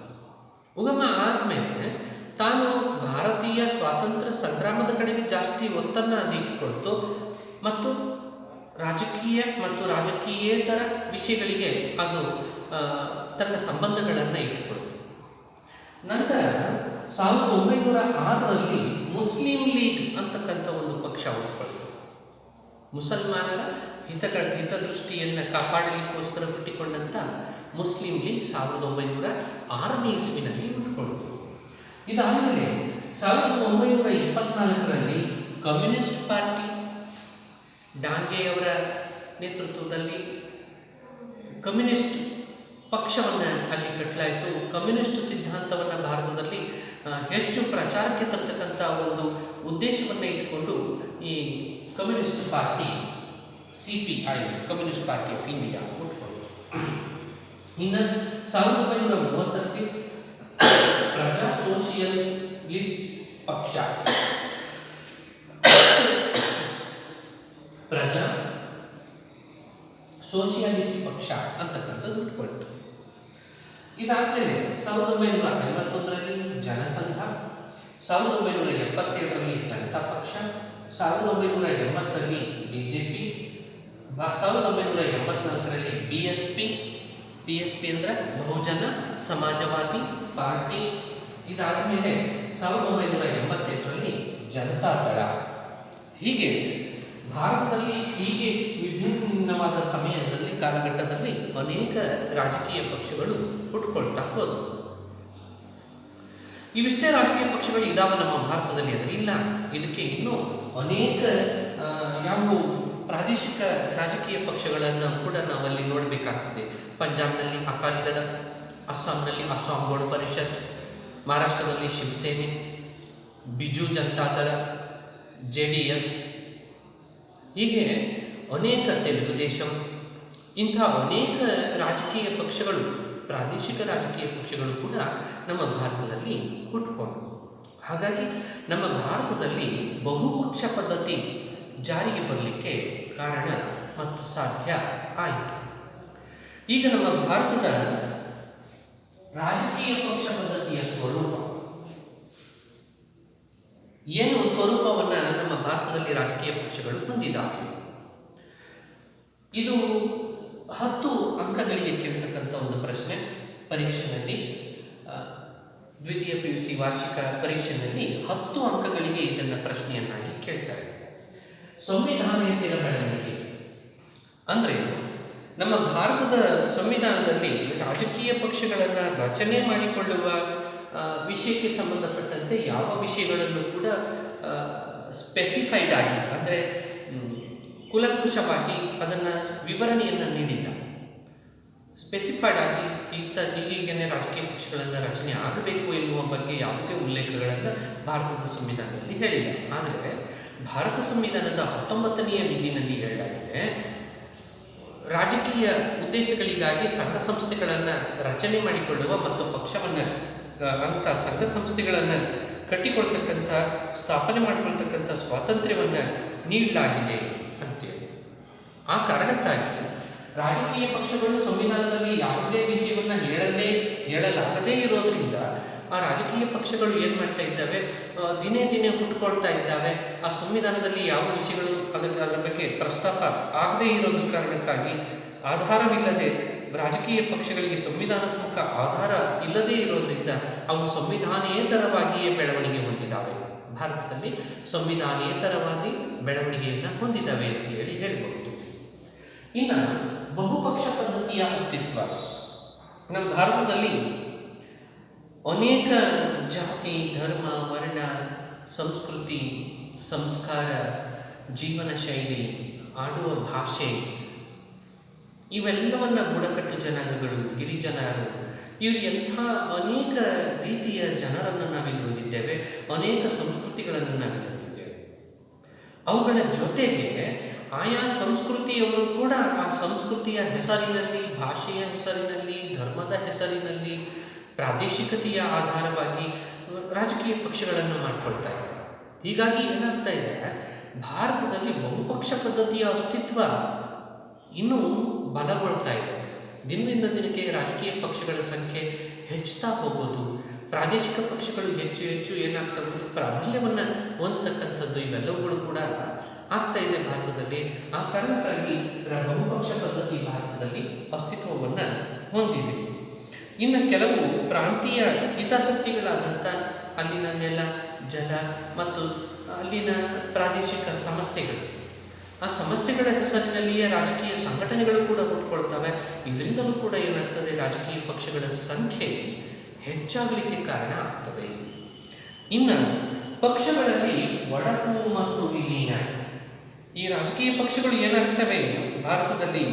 ಉಗಮ ಆದಮೇಲೆ ತಾನು ಭಾರತೀಯ ಸ್ವಾತಂತ್ರ್ಯ ಸಂಗ್ರಾಮದ ಕಡೆಗೆ ಜಾಸ್ತಿ ಒತ್ತನ್ನು ಅದು ಇಟ್ಟುಕೊಳ್ತು ಮತ್ತು ರಾಜಕೀಯ ಮತ್ತು ರಾಜಕೀಯೇತರ ವಿಷಯಗಳಿಗೆ ಅದು ತನ್ನ ಸಂಬಂಧಗಳನ್ನು ಇಟ್ಟುಕೊಳ್ತು. ನಂತರ 1906ರಲ್ಲಿ ಮುಸ್ಲಿಂ ಲೀಗ್ ಅಂತಕ್ಕಂಥ ಒಂದು ಪಕ್ಷ ಹುಟ್ಟುಕೊಳ್ತು. ಮುಸಲ್ಮಾನರ ಹಿತದೃಷ್ಟಿಯನ್ನು ಕಾಪಾಡಲಿಕ್ಕೋಸ್ಕರ ಹುಟ್ಟಿಕೊಂಡಂಥ ಮುಸ್ಲಿಂ ಲೀಗ್ 1906ನೇ ಇಸ್ವಿನಲ್ಲಿ ಹುಟ್ಟುಕೊಳ್ತು. ಇದಾದಮೇಲೆ 1924ರಲ್ಲಿ ಕಮ್ಯುನಿಸ್ಟ್ ಪಾರ್ಟಿ, ಡಾಂಗೆಯವರ ನೇತೃತ್ವದಲ್ಲಿ ಕಮ್ಯುನಿಸ್ಟ್ ಪಕ್ಷವನ್ನು ಅಲ್ಲಿ ಕಟ್ಟಲಾಯಿತು. ಕಮ್ಯುನಿಸ್ಟ್ ಸಿದ್ಧಾಂತವನ್ನು ಭಾರತದಲ್ಲಿ ಹೆಚ್ಚು ಪ್ರಚಾರಕ್ಕೆ ತರತಕ್ಕಂಥ ಒಂದು ಉದ್ದೇಶವನ್ನು ಇಟ್ಟುಕೊಂಡು ಈ communist party CPI, communist party of India ಹುಟ್ಟುಕೊಳ್ತು. ಇನ್ನು 1930ರಲ್ಲಿ ಪ್ರಜಾ ಸೋಷಿಯಲಿಸ್ಟ್ ಪಕ್ಷ, ಪ್ರಜಾ ಸೋಷಿಯಲಿಸ್ಟ್ ಪಕ್ಷ ಅಂತಕ್ಕಂಥದ್ದು ಹುಟ್ಟುಕೊಳ್ತು. ಇದಾದಮೇಲೆ 1951ರಲ್ಲಿ ಜನಸಂಘ, 1977ರಲ್ಲಿ ಜನತಾ ಪಕ್ಷ, 1980ರಲ್ಲಿ BJP, 1984ರಲ್ಲಿ BSP ಅಂದರೆ ಬಹುಜನ ಸಮಾಜವಾದಿ ಪಾರ್ಟಿ. ಇದಾದಮೇಲೆ 1988ರಲ್ಲಿ ಜನತಾದಳ. ಹೀಗೆ ಭಾರತದಲ್ಲಿ ಹೀಗೆ ವಿಭಿನ್ನವಾದ ಸಮಯದಲ್ಲಿ, ಕಾಲಘಟ್ಟದಲ್ಲಿ ಅನೇಕ ರಾಜಕೀಯ ಪಕ್ಷಗಳು ಹುಟ್ಟುಕೊಳ್ತಾ ಹೋದವು. ಇವಿಷ್ಟೇ ರಾಜಕೀಯ ಪಕ್ಷಗಳು ಇದಾವ ನಮ್ಮ ಭಾರತದಲ್ಲಿ ಅಂದರೆ ಇಲ್ಲ. ಇದಕ್ಕೆ ಇನ್ನೂ ಅನೇಕ ಯಾವುವು ಪ್ರಾದೇಶಿಕ ರಾಜಕೀಯ ಪಕ್ಷಗಳನ್ನು ಕೂಡ ನಾವಲ್ಲಿ ನೋಡಬೇಕಾಗ್ತದೆ. ಪಂಜಾಬ್ನಲ್ಲಿ ಅಕಾಲಿದಳ, ಅಸ್ಸಾಂನಲ್ಲಿ ಅಸ್ಸಾಂ ಗಣ ಪರಿಷತ್, ಮಹಾರಾಷ್ಟ್ರದಲ್ಲಿ ಶಿವಸೇನೆ, ಬಿಜು ಜನತಾದಳ, JDS, ಹೀಗೆ ಅನೇಕ ತೆಲುಗು ದೇಶಂ, ಇಂಥ ಅನೇಕ ರಾಜಕೀಯ ಪಕ್ಷಗಳು, ಪ್ರಾದೇಶಿಕ ರಾಜಕೀಯ ಪಕ್ಷಗಳು ಕೂಡ ನಮ್ಮ ಭಾರತದಲ್ಲಿ ಹುಟ್ಟುಕೊಂಡು, ಹಾಗಾಗಿ ನಮ್ಮ ಭಾರತದಲ್ಲಿ ಬಹುಪಕ್ಷ ಪದ್ಧತಿ ಜಾರಿಗೆ ಬರಲಿಕ್ಕೆ ಕಾರಣ ಮತ್ತು ಸಾಧ್ಯ ಆಯಿತು. ಈಗ ನಮ್ಮ ಭಾರತದ ರಾಜಕೀಯ ಪಕ್ಷ ಪದ್ಧತಿಯ ಸ್ವರೂಪ ಏನು, ಸ್ವರೂಪವನ್ನು ನಮ್ಮ ಭಾರತದಲ್ಲಿ ರಾಜಕೀಯ ಪಕ್ಷಗಳು ಹೊಂದಿದ್ದಾವೆ. ಇದು 10 ಅಂಕಗಳಿಗೆ ಕೇಳ್ತಕ್ಕಂಥ ಒಂದು ಪ್ರಶ್ನೆ. ಪರೀಕ್ಷೆಯಲ್ಲಿ ದ್ವಿತೀಯ PUC ವಾರ್ಷಿಕ ಪರೀಕ್ಷೆಯಲ್ಲಿ 10 ಅಂಕಗಳಿಗೆ ಇದನ್ನು ಪ್ರಶ್ನೆಯನ್ನಾಗಿ ಕೇಳ್ತಾರೆ. ಸಂವಿಧಾನೇತರ ಬೆಳವಣಿಗೆ ಅಂದರೆ ನಮ್ಮ ಭಾರತದ ಸಂವಿಧಾನದಲ್ಲಿ ರಾಜಕೀಯ ಪಕ್ಷಗಳನ್ನು ರಚನೆ ಮಾಡಿಕೊಳ್ಳುವ ವಿಷಯಕ್ಕೆ ಸಂಬಂಧಪಟ್ಟಂತೆ ಯಾವ ವಿಷಯಗಳನ್ನು ಕೂಡ ಸ್ಪೆಸಿಫೈಡ್ ಆಗಿ, ಅಂದರೆ ಕೂಲಂಕುಷವಾಗಿ ಅದನ್ನು ವಿವರಣೆಯನ್ನು ನೀಡಿಲ್ಲ. ಸ್ಪೆಸಿಫೈಡ್ ಆಗಿ ಈಗೀಗನೇ ರಾಜಕೀಯ ಪಕ್ಷಗಳನ್ನು ರಚನೆ ಆಗಬೇಕು ಎನ್ನುವ ಬಗ್ಗೆ ಯಾವುದೇ ಉಲ್ಲೇಖಗಳನ್ನು ಭಾರತದ ಸಂವಿಧಾನದಲ್ಲಿ ಹೇಳಿಲ್ಲ. ಆದರೆ ಭಾರತ ಸಂವಿಧಾನದ 19ನೇ ವಿಧಿನಲ್ಲಿ ಹೇಳಲಾಗಿದೆ, ರಾಜಕೀಯ ಉದ್ದೇಶಗಳಿಗಾಗಿ ಸಂಘ ಸಂಸ್ಥೆಗಳನ್ನು ರಚನೆ ಮಾಡಿಕೊಳ್ಳುವ ಮತ್ತು ಪಕ್ಷವನ್ನು ಅಂಥ ಸಂಘ ಸಂಸ್ಥೆಗಳನ್ನು ಕಟ್ಟಿಕೊಳ್ತಕ್ಕಂಥ, ಸ್ಥಾಪನೆ ಮಾಡಿಕೊಳ್ತಕ್ಕಂಥ ಸ್ವಾತಂತ್ರ್ಯವನ್ನು ನೀಡಲಾಗಿದೆ ಅಂತೇಳಿ. ಆ ಕಾರಣಕ್ಕಾಗಿ ರಾಜಕೀಯ ಪಕ್ಷಗಳು ಸಂವಿಧಾನದಲ್ಲಿ ಯಾವುದೇ ವಿಷಯವನ್ನು ಹೇಳಲಾಗದೇ ಇರೋದ್ರಿಂದ ಆ ರಾಜಕೀಯ ಪಕ್ಷಗಳು ಏನು ಮಾಡ್ತಾ ಇದ್ದಾವೆ, ದಿನೇ ದಿನೇ ಹುಟ್ಟುಕೊಳ್ತಾ ಇದ್ದಾವೆ. ಆ ಸಂವಿಧಾನದಲ್ಲಿ ಯಾವ ವಿಷಯಗಳು ಅದರ ಬಗ್ಗೆ ಪ್ರಸ್ತಾಪ ಆಗದೇ ಇರೋದ್ರ ಕಾರಣಕ್ಕಾಗಿ, ಆಧಾರವಿಲ್ಲದೆ ರಾಜಕೀಯ ಪಕ್ಷಗಳಿಗೆ ಸಂವಿಧಾನಾತ್ಮಕ ಆಧಾರ ಇಲ್ಲದೇ ಇರೋದ್ರಿಂದ ಅವು ಸಂವಿಧಾನೇತರವಾಗಿಯೇ ಬೆಳವಣಿಗೆ ಹೊಂದಿದ್ದಾವೆ. ಭಾರತದಲ್ಲಿ ಸಂವಿಧಾನೇತರವಾಗಿ ಬೆಳವಣಿಗೆಯನ್ನು ಹೊಂದಿದ್ದಾವೆ ಅಂತ ಹೇಳಬಹುದು. ಇನ್ನು ಬಹುಪಕ್ಷ ಪದ್ಧತಿಯ ಅಸ್ತಿತ್ವ. ನಮ್ಮ ಭಾರತದಲ್ಲಿ ಅನೇಕ ಜಾತಿ, ಧರ್ಮ, ವರ್ಣ, ಸಂಸ್ಕೃತಿ, ಸಂಸ್ಕಾರ, ಜೀವನ ಶೈಲಿ, ಆಡುವ ಭಾಷೆ ಇವೆಲ್ಲವನ್ನು ಬುಡಕಟ್ಟು ಜನಾಂಗಗಳು, ಗಿರಿಜನರು ಇವರು ಎಂಥ ಅನೇಕ ರೀತಿಯ ಜನರನ್ನು ನಾವಿಲ್ಲಿ ಹೊಂದಿದ್ದೇವೆ, ಅನೇಕ ಸಂಸ್ಕೃತಿಗಳನ್ನು ನಾವಿಲ್ಲಿ ಹೊಂದಿದ್ದೇವೆ. ಅವುಗಳ ಜೊತೆಗೆ ಆಯಾ ಸಂಸ್ಕೃತಿಯವರು ಕೂಡ ಆ ಸಂಸ್ಕೃತಿಯ ಹೆಸರಿನಲ್ಲಿ, ಭಾಷೆಯ ಹೆಸರಿನಲ್ಲಿ, ಧರ್ಮದ ಹೆಸರಿನಲ್ಲಿ, ಪ್ರಾದೇಶಿಕತೆಯ ಆಧಾರವಾಗಿ ರಾಜಕೀಯ ಪಕ್ಷಗಳನ್ನು ಮಾಡಿಕೊಳ್ತಾ ಇದ್ದಾರೆ. ಹೀಗಾಗಿ ಏನಾಗ್ತಾ ಇದೆ, ಭಾರತದಲ್ಲಿ ಬಹುಪಕ್ಷ ಪದ್ಧತಿಯ ಅಸ್ತಿತ್ವ ಇನ್ನೂ ಬಲಗೊಳ್ತಾ ಇದೆ. ದಿನದಿಂದ ದಿನಕ್ಕೆ ರಾಜಕೀಯ ಪಕ್ಷಗಳ ಸಂಖ್ಯೆ ಹೆಚ್ಚುತ್ತಾ ಹೋಗೋದು, ಪ್ರಾದೇಶಿಕ ಪಕ್ಷಗಳು ಹೆಚ್ಚು ಹೆಚ್ಚು ಏನಾಗ್ತದೆ ಪ್ರಾಬಲ್ಯವನ್ನು ಹೊಂದತಕ್ಕಂಥದ್ದು, ಇವೆಲ್ಲವುಗಳು ಕೂಡ ಆಗ್ತಾ ಇದೆ ಭಾರತದಲ್ಲಿ. ಆ ಕಾರಣಕ್ಕಾಗಿ ಬಹುಪಕ್ಷ ಪದ್ಧತಿ ಭಾರತದಲ್ಲಿ ಅಸ್ತಿತ್ವವನ್ನು ಹೊಂದಿದೆ. ಇನ್ನು ಕೆಲವು ಪ್ರಾಂತೀಯ ಹಿತಾಸಕ್ತಿಗಳಾದಂಥ ಅಲ್ಲಿನ ನೆಲ, ಜಲ ಮತ್ತು ಅಲ್ಲಿನ ಪ್ರಾದೇಶಿಕ ಸಮಸ್ಯೆಗಳು, ಆ ಸಮಸ್ಯೆಗಳ ಹೆಸರಿನಲ್ಲಿಯೇ ರಾಜಕೀಯ ಸಂಘಟನೆಗಳು ಕೂಡ ಹುಟ್ಟುಕೊಳ್ತವೆ. ಇದರಿಂದಲೂ ಕೂಡ ಏನಾಗ್ತದೆ, ರಾಜಕೀಯ ಪಕ್ಷಗಳ ಸಂಖ್ಯೆ ಹೆಚ್ಚಾಗಲಿಕ್ಕೆ ಕಾರಣ ಆಗ್ತದೆ. ಇನ್ನು ಪಕ್ಷಗಳಲ್ಲಿ ಒಡಕು ಮತ್ತು ವಿಲೀನ, ಈ ರಾಜಕೀಯ ಪಕ್ಷಗಳು ಏನಾಗ್ತವೆ ಭಾರತದಲ್ಲಿ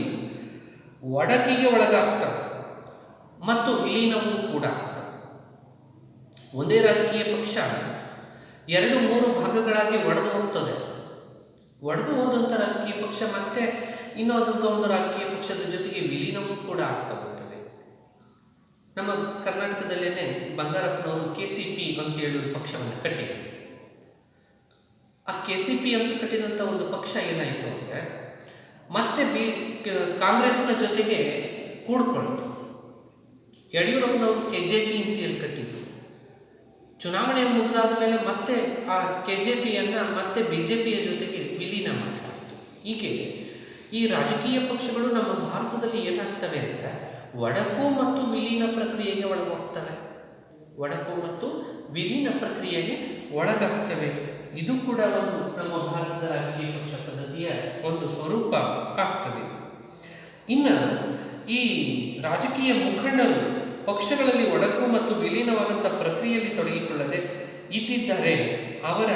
ಒಡಕಿಗೆ ಒಳಗಾಗ್ತವೆ ಮತ್ತು ವಿಲೀನವೂ ಕೂಡ ಆಗ್ತವೆ. ಒಂದೇ ರಾಜಕೀಯ ಪಕ್ಷ 2-3 ಭಾಗಗಳಾಗಿ ಒಡೆದು ಹೋಗ್ತದೆ. ಒಡೆದು ಹೋದಂಥ ರಾಜಕೀಯ ಪಕ್ಷ ಮತ್ತೆ ಇನ್ನೊಂದು ಒಂದು ರಾಜಕೀಯ ಪಕ್ಷದ ಜೊತೆಗೆ ವಿಲೀನವೂ ಕೂಡ ಆಗ್ತಾ ಹೋಗ್ತದೆ. ನಮ್ಮ ಕರ್ನಾಟಕದಲ್ಲೇ ಬಂಗಾರಪ್ಪನವರು KCP ಅಂತ ಹೇಳುವ ಪಕ್ಷವನ್ನು ಕಟ್ಟಿದರು. ಆ KCP ಅಂತ ಕಟ್ಟಿದಂಥ ಒಂದು ಪಕ್ಷ ಏನಾಯಿತು ಅಂದರೆ ಮತ್ತೆ ಕಾಂಗ್ರೆಸ್ನ ಜೊತೆಗೆ ಕೂಡ್ಕೊಳ್ತು. ಯಡಿಯೂರಪ್ಪನವರು KJP ಅಂತ ಹೇಳಿ ಕಟ್ಟಿದ್ರು. ಚುನಾವಣೆ ಮುಗಿದಾದ ಮೇಲೆ ಮತ್ತೆ ಆ KJPಯನ್ನು ಮತ್ತೆ BJPಯ ಜೊತೆಗೆ ವಿಲೀನ ಮಾಡಲಾಯಿತು. ಹೀಗೆ ಈ ರಾಜಕೀಯ ಪಕ್ಷಗಳು ನಮ್ಮ ಭಾರತದಲ್ಲಿ ಏನಾಗ್ತವೆ ಅಂದರೆ ಒಡಕು ಮತ್ತು ವಿಲೀನ ಪ್ರಕ್ರಿಯೆಗೆ ಒಳಗೋಗ್ತವೆ, ಒಡಕು ಮತ್ತು ವಿಲೀನ ಪ್ರಕ್ರಿಯೆಗೆ ಒಳಗಾಗ್ತವೆ. ಇದು ಕೂಡ ಒಂದು ನಮ್ಮ ಭಾರತದ ರಾಜಕೀಯ ಪಕ್ಷ ಪದ್ಧತಿಯ ಒಂದು ಸ್ವರೂಪ ಆಗ್ತದೆ. ಇನ್ನು ಈ ರಾಜಕೀಯ ಮುಖಂಡರು ಪಕ್ಷಗಳಲ್ಲಿ ಒಡಕು ಮತ್ತು ವಿಲೀನವಾದಂಥ ಪ್ರಕ್ರಿಯೆಯಲ್ಲಿ ತೊಡಗಿಕೊಳ್ಳದೆ ಇದ್ದಿದ್ದರೆ ಅವರ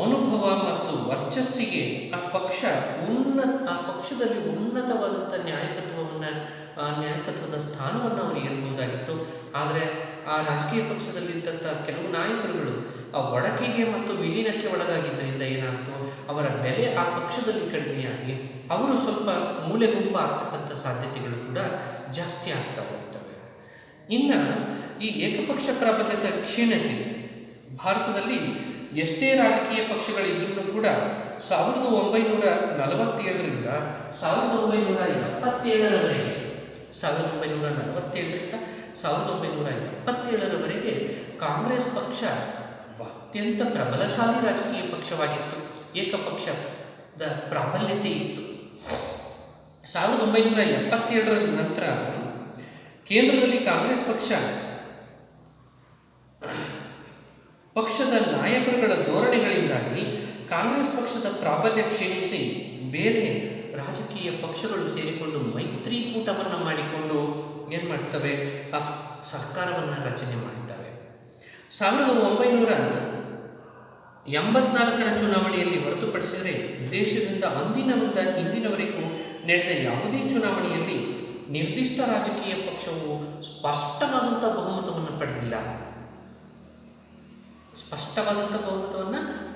ಅನುಭವ ಮತ್ತು ವರ್ಚಸ್ಸಿಗೆ ಆ ಪಕ್ಷದಲ್ಲಿ ಉನ್ನತವಾದಂಥ ನ್ಯಾಯಕತ್ವದ ಸ್ಥಾನವನ್ನು ಅವರಿಗೆ ಇರಬಹುದಾಗಿತ್ತು. ಆದರೆ ಆ ರಾಜಕೀಯ ಪಕ್ಷದಲ್ಲಿದ್ದಂಥ ಕೆಲವು ನಾಯಕರುಗಳು ಆ ಒಡಕಿಗೆ ಮತ್ತು ವಿಲೀನಕ್ಕೆ ಒಳಗಾಗಿದ್ದರಿಂದ ಏನಾಯಿತು, ಅವರ ಬೆಲೆ ಆ ಪಕ್ಷದಲ್ಲಿ ಕಡಿಮೆಯಾಗಿ ಅವರು ಸ್ವಲ್ಪ ಮೂಲೆಗುಂಪು ಆಗ್ತಕ್ಕಂಥ ಸಾಧ್ಯತೆಗಳು ಕೂಡ ಜಾಸ್ತಿ ಆಗ್ತಾ ಹೋಗ್ತವೆ. ಇನ್ನು ಈ ಏಕಪಕ್ಷ ಪ್ರಾಬಲ್ಯದ ಕ್ಷೀಣತೆ, ಭಾರತದಲ್ಲಿ ಎಷ್ಟೇ ರಾಜಕೀಯ ಪಕ್ಷಗಳಿದ್ರೂ ಕೂಡ 1947ರಿಂದ 1947ರವರೆಗೆ ಕಾಂಗ್ರೆಸ್ ಪಕ್ಷ ಅತ್ಯಂತ ಪ್ರಬಲಶಾಲಿ ರಾಜಕೀಯ ಪಕ್ಷವಾಗಿತ್ತು. ಏಕಪಕ್ಷದ ಪ್ರಾಬಲ್ಯತೆ ಇತ್ತು. 1977ರ ನಂತರ ಕೇಂದ್ರದಲ್ಲಿ ಕಾಂಗ್ರೆಸ್ ಪಕ್ಷದ ನಾಯಕರುಗಳ ಧೋರಣೆಗಳಿಂದಾಗಿ ಕಾಂಗ್ರೆಸ್ ಪಕ್ಷದ ಪ್ರಾಬಲ್ಯ ಕ್ಷೀಣಿಸಿ ಬೇರೆ ರಾಜಕೀಯ ಪಕ್ಷಗಳು ಸೇರಿಕೊಂಡು ಮೈತ್ರಿಕೂಟವನ್ನು ಮಾಡಿಕೊಂಡು ಏನು ಮಾಡ್ತವೆ, ಆ ಸರ್ಕಾರವನ್ನು ರಚನೆ ಮಾಡ್ತವೆ. 1984ರ ಚುನಾವಣೆಯಲ್ಲಿ ಹೊರತುಪಡಿಸಿದರೆ ದೇಶದಿಂದ ಅಂದಿನಿಂದ ಇಂದಿನವರೆಗೂ ನಡೆದ ಯಾವುದೇ ಚುನಾವಣೆಯಲ್ಲಿ ನಿರ್ದಿಷ್ಟ ರಾಜಕೀಯ ಪಕ್ಷವು ಸ್ಪಷ್ಟವಾದಂಥ ಬಹುಮತವನ್ನು ಪಡೆದಿಲ್ಲ,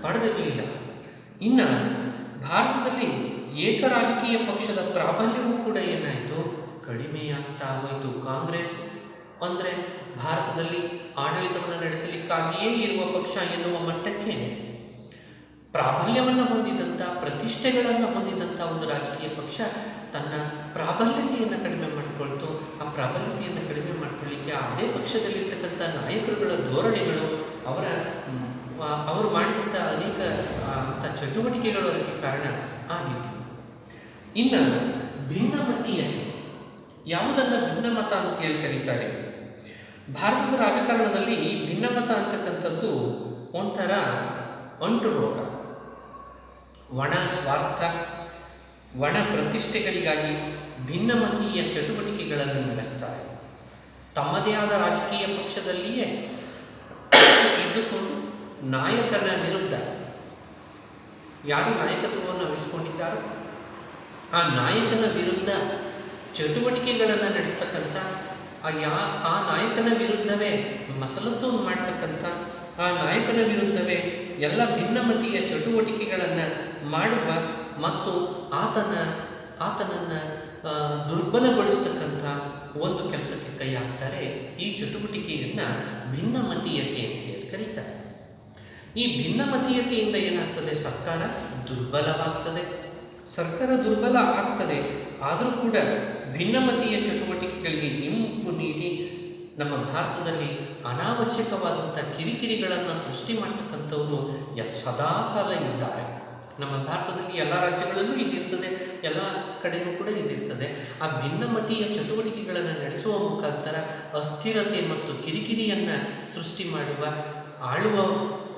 ಪಡೆದಿರಲಿಲ್ಲ. ಇನ್ನು ಭಾರತದಲ್ಲಿ ಏಕ ರಾಜಕೀಯ ಪಕ್ಷದ ಪ್ರಾಬಲ್ಯವೂ ಕೂಡ ಏನಾಯಿತು, ಕಡಿಮೆಯಾಗ್ತಾ ಹೋಯಿತು. ಕಾಂಗ್ರೆಸ್ ಅಂದರೆ ಭಾರತದಲ್ಲಿ ಆಡಳಿತವನ್ನು ನಡೆಸಲಿಕ್ಕಾಗಿಯೇ ಇರುವ ಪಕ್ಷ ಎನ್ನುವ ಮಟ್ಟಕ್ಕೆ ಪ್ರಾಬಲ್ಯವನ್ನು ಹೊಂದಿದಂಥ, ಪ್ರತಿಷ್ಠೆಗಳನ್ನು ಹೊಂದಿದಂಥ ಒಂದು ರಾಜಕೀಯ ಪಕ್ಷ ತನ್ನ ಪ್ರಾಬಲ್ಯತೆಯನ್ನು ಕಡಿಮೆ ಮಾಡಿಕೊಳ್ತು. ಆ ಪ್ರಾಬಲ್ಯತೆಯನ್ನು ಕಡಿಮೆ ಮಾಡಿಕೊಳ್ಳಿಕ್ಕೆ ಅದೇ ಪಕ್ಷದಲ್ಲಿರ್ತಕ್ಕಂಥ ನಾಯಕರುಗಳ ಧೋರಣೆಗಳು, ಅವರು ಮಾಡಿದಂಥ ಅನೇಕ ಚಟುವಟಿಕೆಗಳು ಅದಕ್ಕೆ ಕಾರಣ ಆಗಿತ್ತು. ಇನ್ನು ಭಿನ್ನಮತೀಯತೆ, ಯಾವುದನ್ನು ಭಿನ್ನಮತ ಅಂತ ಹೇಳಿ ಕರೀತಾರೆ? ಭಾರತದ ರಾಜಕಾರಣದಲ್ಲಿ ಭಿನ್ನಮತ ಅಂತಕ್ಕಂಥದ್ದು ಒಂಥರ ಅಂಟು ರೋಗ. ಒಣ ಸ್ವಾರ್ಥ, ಒಣ ಪ್ರತಿಷ್ಠೆಗಳಿಗಾಗಿ ಭಿನ್ನಮತೀಯ ಚಟುವಟಿಕೆಗಳನ್ನು ನಡೆಸ್ತಾರೆ. ತಮ್ಮದೇ ಆದ ರಾಜಕೀಯ ಪಕ್ಷದಲ್ಲಿಯೇ ಇದ್ದುಕೊಂಡು ನಾಯಕನ ವಿರುದ್ಧ ಯಾರು ನಾಯಕತ್ವವನ್ನು ವಹಿಸಿಕೊಂಡಿದ್ದಾರೋ ಆ ನಾಯಕನ ವಿರುದ್ಧ ಚಟುವಟಿಕೆಗಳನ್ನು ನಡೆಸ್ತಕ್ಕಂಥ ಆ ನಾಯಕನ ವಿರುದ್ಧವೇ ಮಸಲತ್ತು ಮಾಡ್ತಕ್ಕಂಥ, ಆ ನಾಯಕನ ವಿರುದ್ಧವೇ ಎಲ್ಲ ಭಿನ್ನಮತೀಯ ಚಟುವಟಿಕೆಗಳನ್ನು ಮಾಡುವ ಮತ್ತು ಆತನನ್ನು ದುರ್ಬಲಗೊಳಿಸ್ತಕ್ಕಂಥ ಒಂದು ಕೆಲಸಕ್ಕೆ ಕೈ ಹಾಕ್ತಾರೆ. ಈ ಚಟುವಟಿಕೆಯನ್ನು ಭಿನ್ನಮತೀಯತೆ ಅಂತೇಳಿ ಕರೀತಾರೆ. ಈ ಭಿನ್ನಮತೀಯತೆಯಿಂದ ಏನಾಗ್ತದೆ? ಸರ್ಕಾರ ದುರ್ಬಲವಾಗ್ತದೆ. ಸರ್ಕಾರ ದುರ್ಬಲ ಆಗ್ತದೆ. ಆದರೂ ಕೂಡ ಭಿನ್ನಮತೀಯ ಚಟುವಟಿಕೆಗಳಿಗೆ ಇಂಪು ನೀಡಿ ನಮ್ಮ ಭಾರತದಲ್ಲಿ ಅನಾವಶ್ಯಕವಾದಂಥ ಕಿರಿಕಿರಿಗಳನ್ನು ಸೃಷ್ಟಿ ಮಾಡ್ತಕ್ಕಂಥವರು ಸದಾಕಾಲ ಇದ್ದಾರೆ. ನಮ್ಮ ಭಾರತದಲ್ಲಿ ಎಲ್ಲ ರಾಜ್ಯಗಳಲ್ಲೂ ಇದಿರ್ತದೆ, ಎಲ್ಲ ಕಡೆಯೂ ಕೂಡ ಇದಿರ್ತದೆ. ಆ ಭಿನ್ನಮತೀಯ ಚಟುವಟಿಕೆಗಳನ್ನು ನಡೆಸುವ ಮುಖಾಂತರ ಅಸ್ಥಿರತೆ ಮತ್ತು ಕಿರಿಕಿರಿಯನ್ನು ಸೃಷ್ಟಿ ಮಾಡುವ ಆಳುವ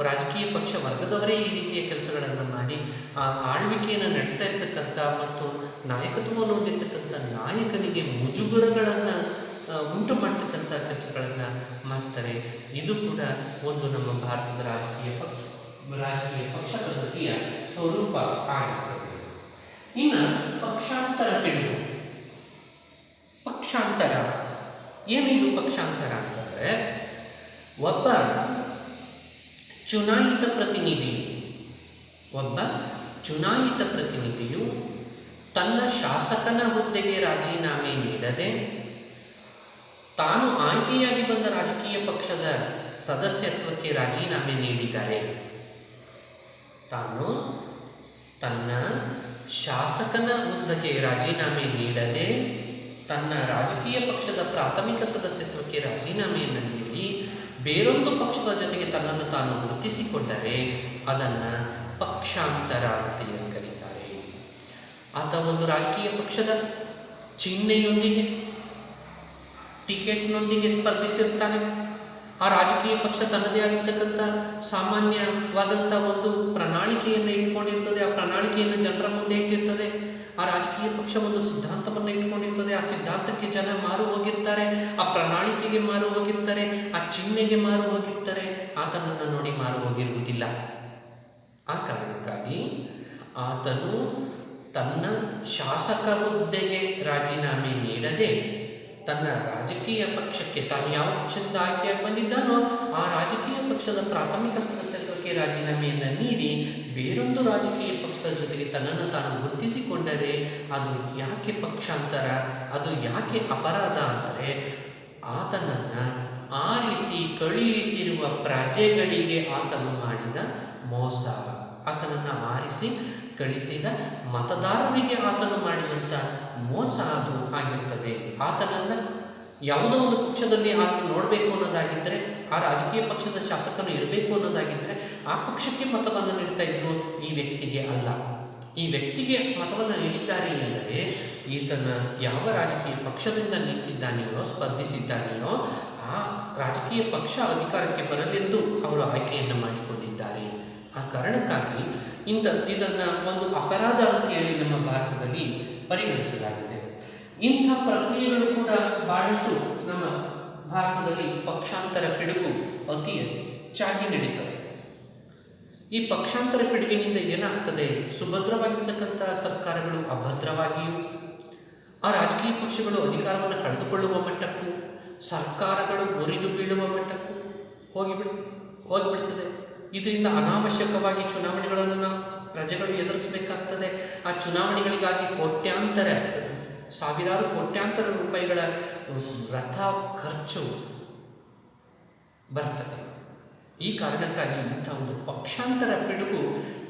ರಾಜಕೀಯ ಪಕ್ಷ ವರ್ಗದವರೇ ಈ ರೀತಿಯ ಕೆಲಸಗಳನ್ನು ಮಾಡಿ ಆ ಆಳ್ವಿಕೆಯನ್ನು ನಡೆಸ್ತಾ ಇರ್ತಕ್ಕಂಥ ಮತ್ತು ನಾಯಕತ್ವವನ್ನು ಹೊಂದಿರತಕ್ಕಂಥ ನಾಯಕನಿಗೆ ಮುಜುಗರಗಳನ್ನು ಉಂಟು ಮಾಡ್ತಕ್ಕಂಥ ಕೆಲಸಗಳನ್ನು ಮಾಡ್ತಾರೆ. ಇದು ಕೂಡ ಒಂದು ನಮ್ಮ ಭಾರತದ ರಾಜಕೀಯ ಪಕ್ಷ ಪದ್ಧತಿಯ ಸ್ವರೂಪ ಆಗಿರ್ತದೆ. ಇನ್ನು ಪಕ್ಷಾಂತರ ಪಿಡುಗು. ಪಕ್ಷಾಂತರ ಏನು? ಇದು ಪಕ್ಷಾಂತರ ಅಂತಂದರೆ ಒಬ್ಬ ಚುನಾಯಿತ ಪ್ರತಿನಿಧಿಯು ತನ್ನ ಶಾಸಕನ ಹುದ್ದೆಗೆ ರಾಜೀನಾಮೆ ನೀಡದೆ ತಾನು ಆಯ್ಕೆಯಾಗಿ ಬಂದ ರಾಜಕೀಯ ಪಕ್ಷದ ಸದಸ್ಯತ್ವಕ್ಕೆ ರಾಜೀನಾಮೆ ನೀಡಿದ್ದಾರೆ. ತಾನು ತನ್ನ ಶಾಸಕನ ಹುದ್ದೆಗೆ ರಾಜೀನಾಮೆ ನೀಡದೆ ತನ್ನ ರಾಜಕೀಯ ಪಕ್ಷದ ಪ್ರಾಥಮಿಕ ಸದಸ್ಯತ್ವಕ್ಕೆ ರಾಜೀನಾಮೆಯನ್ನು ನೀಡಿ ಬೇರೊಂದು ಪಕ್ಷದ ಜೊತೆಗೆ ತನ್ನನ್ನು ತಾನು ಗುರುತಿಸಿಕೊಂಡರೆ ಅದನ್ನು ಪಕ್ಷಾಂತರ ಅಂತ ಕರೀತಾರೆ. ಆತ ಒಂದು ರಾಜಕೀಯ ಪಕ್ಷದ ಚಿಹ್ನೆಯೊಂದಿಗೆ ಟಿಕೆಟ್ನೊಂದಿಗೆ ಸ್ಪರ್ಧಿಸಿರ್ತಾನೆ. ಆ ರಾಜಕೀಯ ಪಕ್ಷ ತನ್ನದೇ ಆಗಿರ್ತಕ್ಕಂಥ ಸಾಮಾನ್ಯವಾದಂಥ ಒಂದು ಪ್ರಣಾಳಿಕೆಯನ್ನು ಇಟ್ಕೊಂಡಿರ್ತದೆ. ಆ ಪ್ರಣಾಳಿಕೆಯನ್ನು ಜನರ ಮುಂದೆ ಇಟ್ಟಿರ್ತದೆ. ಆ ರಾಜಕೀಯ ಪಕ್ಷ ಒಂದು ಸಿದ್ಧಾಂತವನ್ನು ಇಟ್ಕೊಂಡಿರ್ತದೆ. ಆ ಸಿದ್ಧಾಂತಕ್ಕೆ ಜನ ಮಾರು ಹೋಗಿರ್ತಾರೆ, ಆ ಪ್ರಣಾಳಿಕೆಗೆ ಮಾರು ಹೋಗಿರ್ತಾರೆ, ಆ ಚಿಹ್ನೆಗೆ ಮಾರು ಹೋಗಿರ್ತಾರೆ. ಆತನನ್ನು ನೋಡಿ ಮಾರು ಹೋಗಿರುವುದಿಲ್ಲ. ಆ ಕಾರಣಕ್ಕಾಗಿ ಆತನು ತನ್ನ ಶಾಸಕ ಹುದ್ದೆಗೆ ರಾಜೀನಾಮೆ ನೀಡದೆ ತನ್ನ ರಾಜಕೀಯ ಪಕ್ಷಕ್ಕೆ ತಾನು ಯಾವ ಪಕ್ಷದಿಂದ ಆಯ್ಕೆಯಾಗಿ ಬಂದಿದ್ದಾನೋ ಆ ರಾಜಕೀಯ ಪಕ್ಷದ ಪ್ರಾಥಮಿಕ ಸದಸ್ಯತ್ವಕ್ಕೆ ರಾಜೀನಾಮೆಯನ್ನು ನೀಡಿ ಬೇರೊಂದು ರಾಜಕೀಯ ಪಕ್ಷದ ಜೊತೆಗೆ ತನ್ನನ್ನು ತಾನು ಗುರುತಿಸಿಕೊಂಡರೆ ಅದು ಯಾಕೆ ಪಕ್ಷಾಂತರ, ಅದು ಯಾಕೆ ಅಪರಾಧ ಅಂದರೆ ಆತನನ್ನು ಆರಿಸಿ ಕಳುಹಿಸಿರುವ ಪ್ರಜೆಗಳಿಗೆ ಆತನು ಮಾಡಿದ ಮೋಸ. ಆತನನ್ನು ಆರಿಸಿ ಕಳಿಸಿದ ಮತದಾರರಿಗೆ ಆತನು ಮಾಡಿದಂಥ ಮೋಸ ಅದು ಆಗಿರ್ತದೆ. ಆತನನ್ನು ಯಾವುದೋ ಒಂದು ಪಕ್ಷದಲ್ಲಿ ಆತ ನೋಡಬೇಕು ಅನ್ನೋದಾಗಿದ್ದರೆ, ಆ ರಾಜಕೀಯ ಪಕ್ಷದ ಶಾಸಕನು ಇರಬೇಕು ಅನ್ನೋದಾಗಿದ್ದರೆ ಆ ಪಕ್ಷಕ್ಕೆ ಮತವನ್ನು ನೀಡ್ತಾ ಇದ್ರು, ಈ ವ್ಯಕ್ತಿಗೆ ಅಲ್ಲ. ಈ ವ್ಯಕ್ತಿಗೆ ಮತವನ್ನು ನೀಡಿದ್ದಾರೆ ಎಂದರೆ ಈತನ ಯಾವ ರಾಜಕೀಯ ಪಕ್ಷದಿಂದ ನಿಂತಿದ್ದಾನೆಯೋ ಸ್ಪರ್ಧಿಸಿದ್ದಾನೆಯೋ ಆ ರಾಜಕೀಯ ಪಕ್ಷ ಅಧಿಕಾರಕ್ಕೆ ಬರಲೆಂದು ಅವರು ಆಯ್ಕೆಯನ್ನು ಮಾಡಿಕೊಂಡಿದ್ದಾರೆ. ಆ ಕಾರಣಕ್ಕಾಗಿ ಇದನ್ನು ಒಂದು ಅಪರಾಧ ಅಂತೇಳಿ ನಮ್ಮ ಭಾರತದಲ್ಲಿ ಪರಿಗಣಿಸಲಾಗಿದೆ. ಇಂಥ ಪ್ರಕ್ರಿಯೆಗಳು ಕೂಡ ಬಹಳಷ್ಟು ನಮ್ಮ ಭಾರತದಲ್ಲಿ ಪಕ್ಷಾಂತರ ಪಿಡುಗು ಅತಿ ಹೆಚ್ಚಾಗಿ ನಡೀತದೆ. ಈ ಪಕ್ಷಾಂತರ ಪಿಡುಗಿನಿಂದ ಏನಾಗ್ತದೆ? ಸುಭದ್ರವಾಗಿರ್ತಕ್ಕಂಥ ಸರ್ಕಾರಗಳು ಅಭದ್ರವಾಗಿಯೂ, ಆ ರಾಜಕೀಯ ಪಕ್ಷಗಳು ಅಧಿಕಾರವನ್ನು ಕಳೆದುಕೊಳ್ಳುವ ಮಟ್ಟಕ್ಕೂ, ಸರ್ಕಾರಗಳು ಮುರಿದು ಬೀಳುವ ಮಟ್ಟಕ್ಕೂ ಹೋಗಿಬಿಡ್ತದೆ. ಇದರಿಂದ ಅನಾವಶ್ಯಕವಾಗಿ ಚುನಾವಣೆಗಳನ್ನು ನಾವು ಪ್ರಜೆಗಳು ಎದುರಿಸಬೇಕಾಗ್ತದೆ. ಆ ಚುನಾವಣೆಗಳಿಗಾಗಿ ಸಾವಿರಾರು ಕೋಟ್ಯಾಂತರ ರೂಪಾಯಿಗಳ ವೃಥಾ ಖರ್ಚು ಬರ್ತದೆ. ಈ ಕಾರಣಕ್ಕಾಗಿ ಇಂಥ ಒಂದು ಪಕ್ಷಾಂತರ ಪಿಡುಗು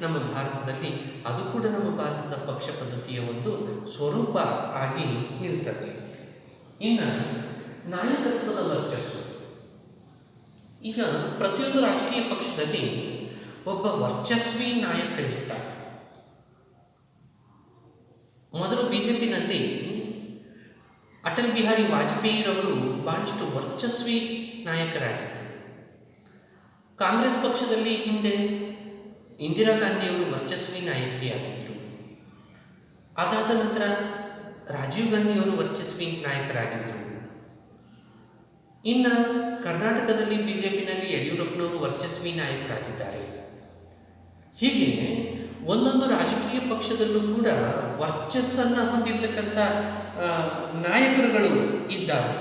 ನಮ್ಮ ಭಾರತದಲ್ಲಿ, ಅದು ಕೂಡ ನಮ್ಮ ಭಾರತದ ಪಕ್ಷ ಪದ್ಧತಿಯ ಒಂದು ಸ್ವರೂಪ ಆಗಿ ನಿಲ್ತದೆ. ಇನ್ನು ನಾಯಕತ್ವದ ವರ್ಚಸ್ಸು. ಈಗ ಪ್ರತಿಯೊಂದು ರಾಜಕೀಯ ಪಕ್ಷದಲ್ಲಿ ಒಬ್ಬ ವರ್ಚಸ್ವಿ ನಾಯಕ ಇರ್ತಾರೆ. ಮೊದಲು ಬಿಜೆಪಿನಲ್ಲಿ ಅಟಲ್ ಬಿಹಾರಿ ವಾಜಪೇಯಿರವರು ಬಹಳಷ್ಟು ವರ್ಚಸ್ವಿ ನಾಯಕರಾಗಿದ್ದರು. ಕಾಂಗ್ರೆಸ್ ಪಕ್ಷದಲ್ಲಿ ಹಿಂದೆ ಇಂದಿರಾ ಗಾಂಧಿಯವರು ವರ್ಚಸ್ವಿ ನಾಯಕಿಯಾಗಿದ್ದರು. ಅದಾದ ನಂತರ ರಾಜೀವ್ ಗಾಂಧಿಯವರು ವರ್ಚಸ್ವಿ ನಾಯಕರಾಗಿದ್ದರು. ಇನ್ನು ಕರ್ನಾಟಕದಲ್ಲಿ ಬಿಜೆಪಿನಲ್ಲಿ ಯಡಿಯೂರಪ್ಪನವರು ವರ್ಚಸ್ವಿ ನಾಯಕರಾಗಿದ್ದಾರೆ. ಹೀಗೆ ಒಂದೊಂದು ರಾಜಕೀಯ ಪಕ್ಷದಲ್ಲೂ ಕೂಡ ವರ್ಚಸ್ಸನ್ನು ಹೊಂದಿರತಕ್ಕಂಥ ನಾಯಕರುಗಳು ಇದ್ದಾರೆ.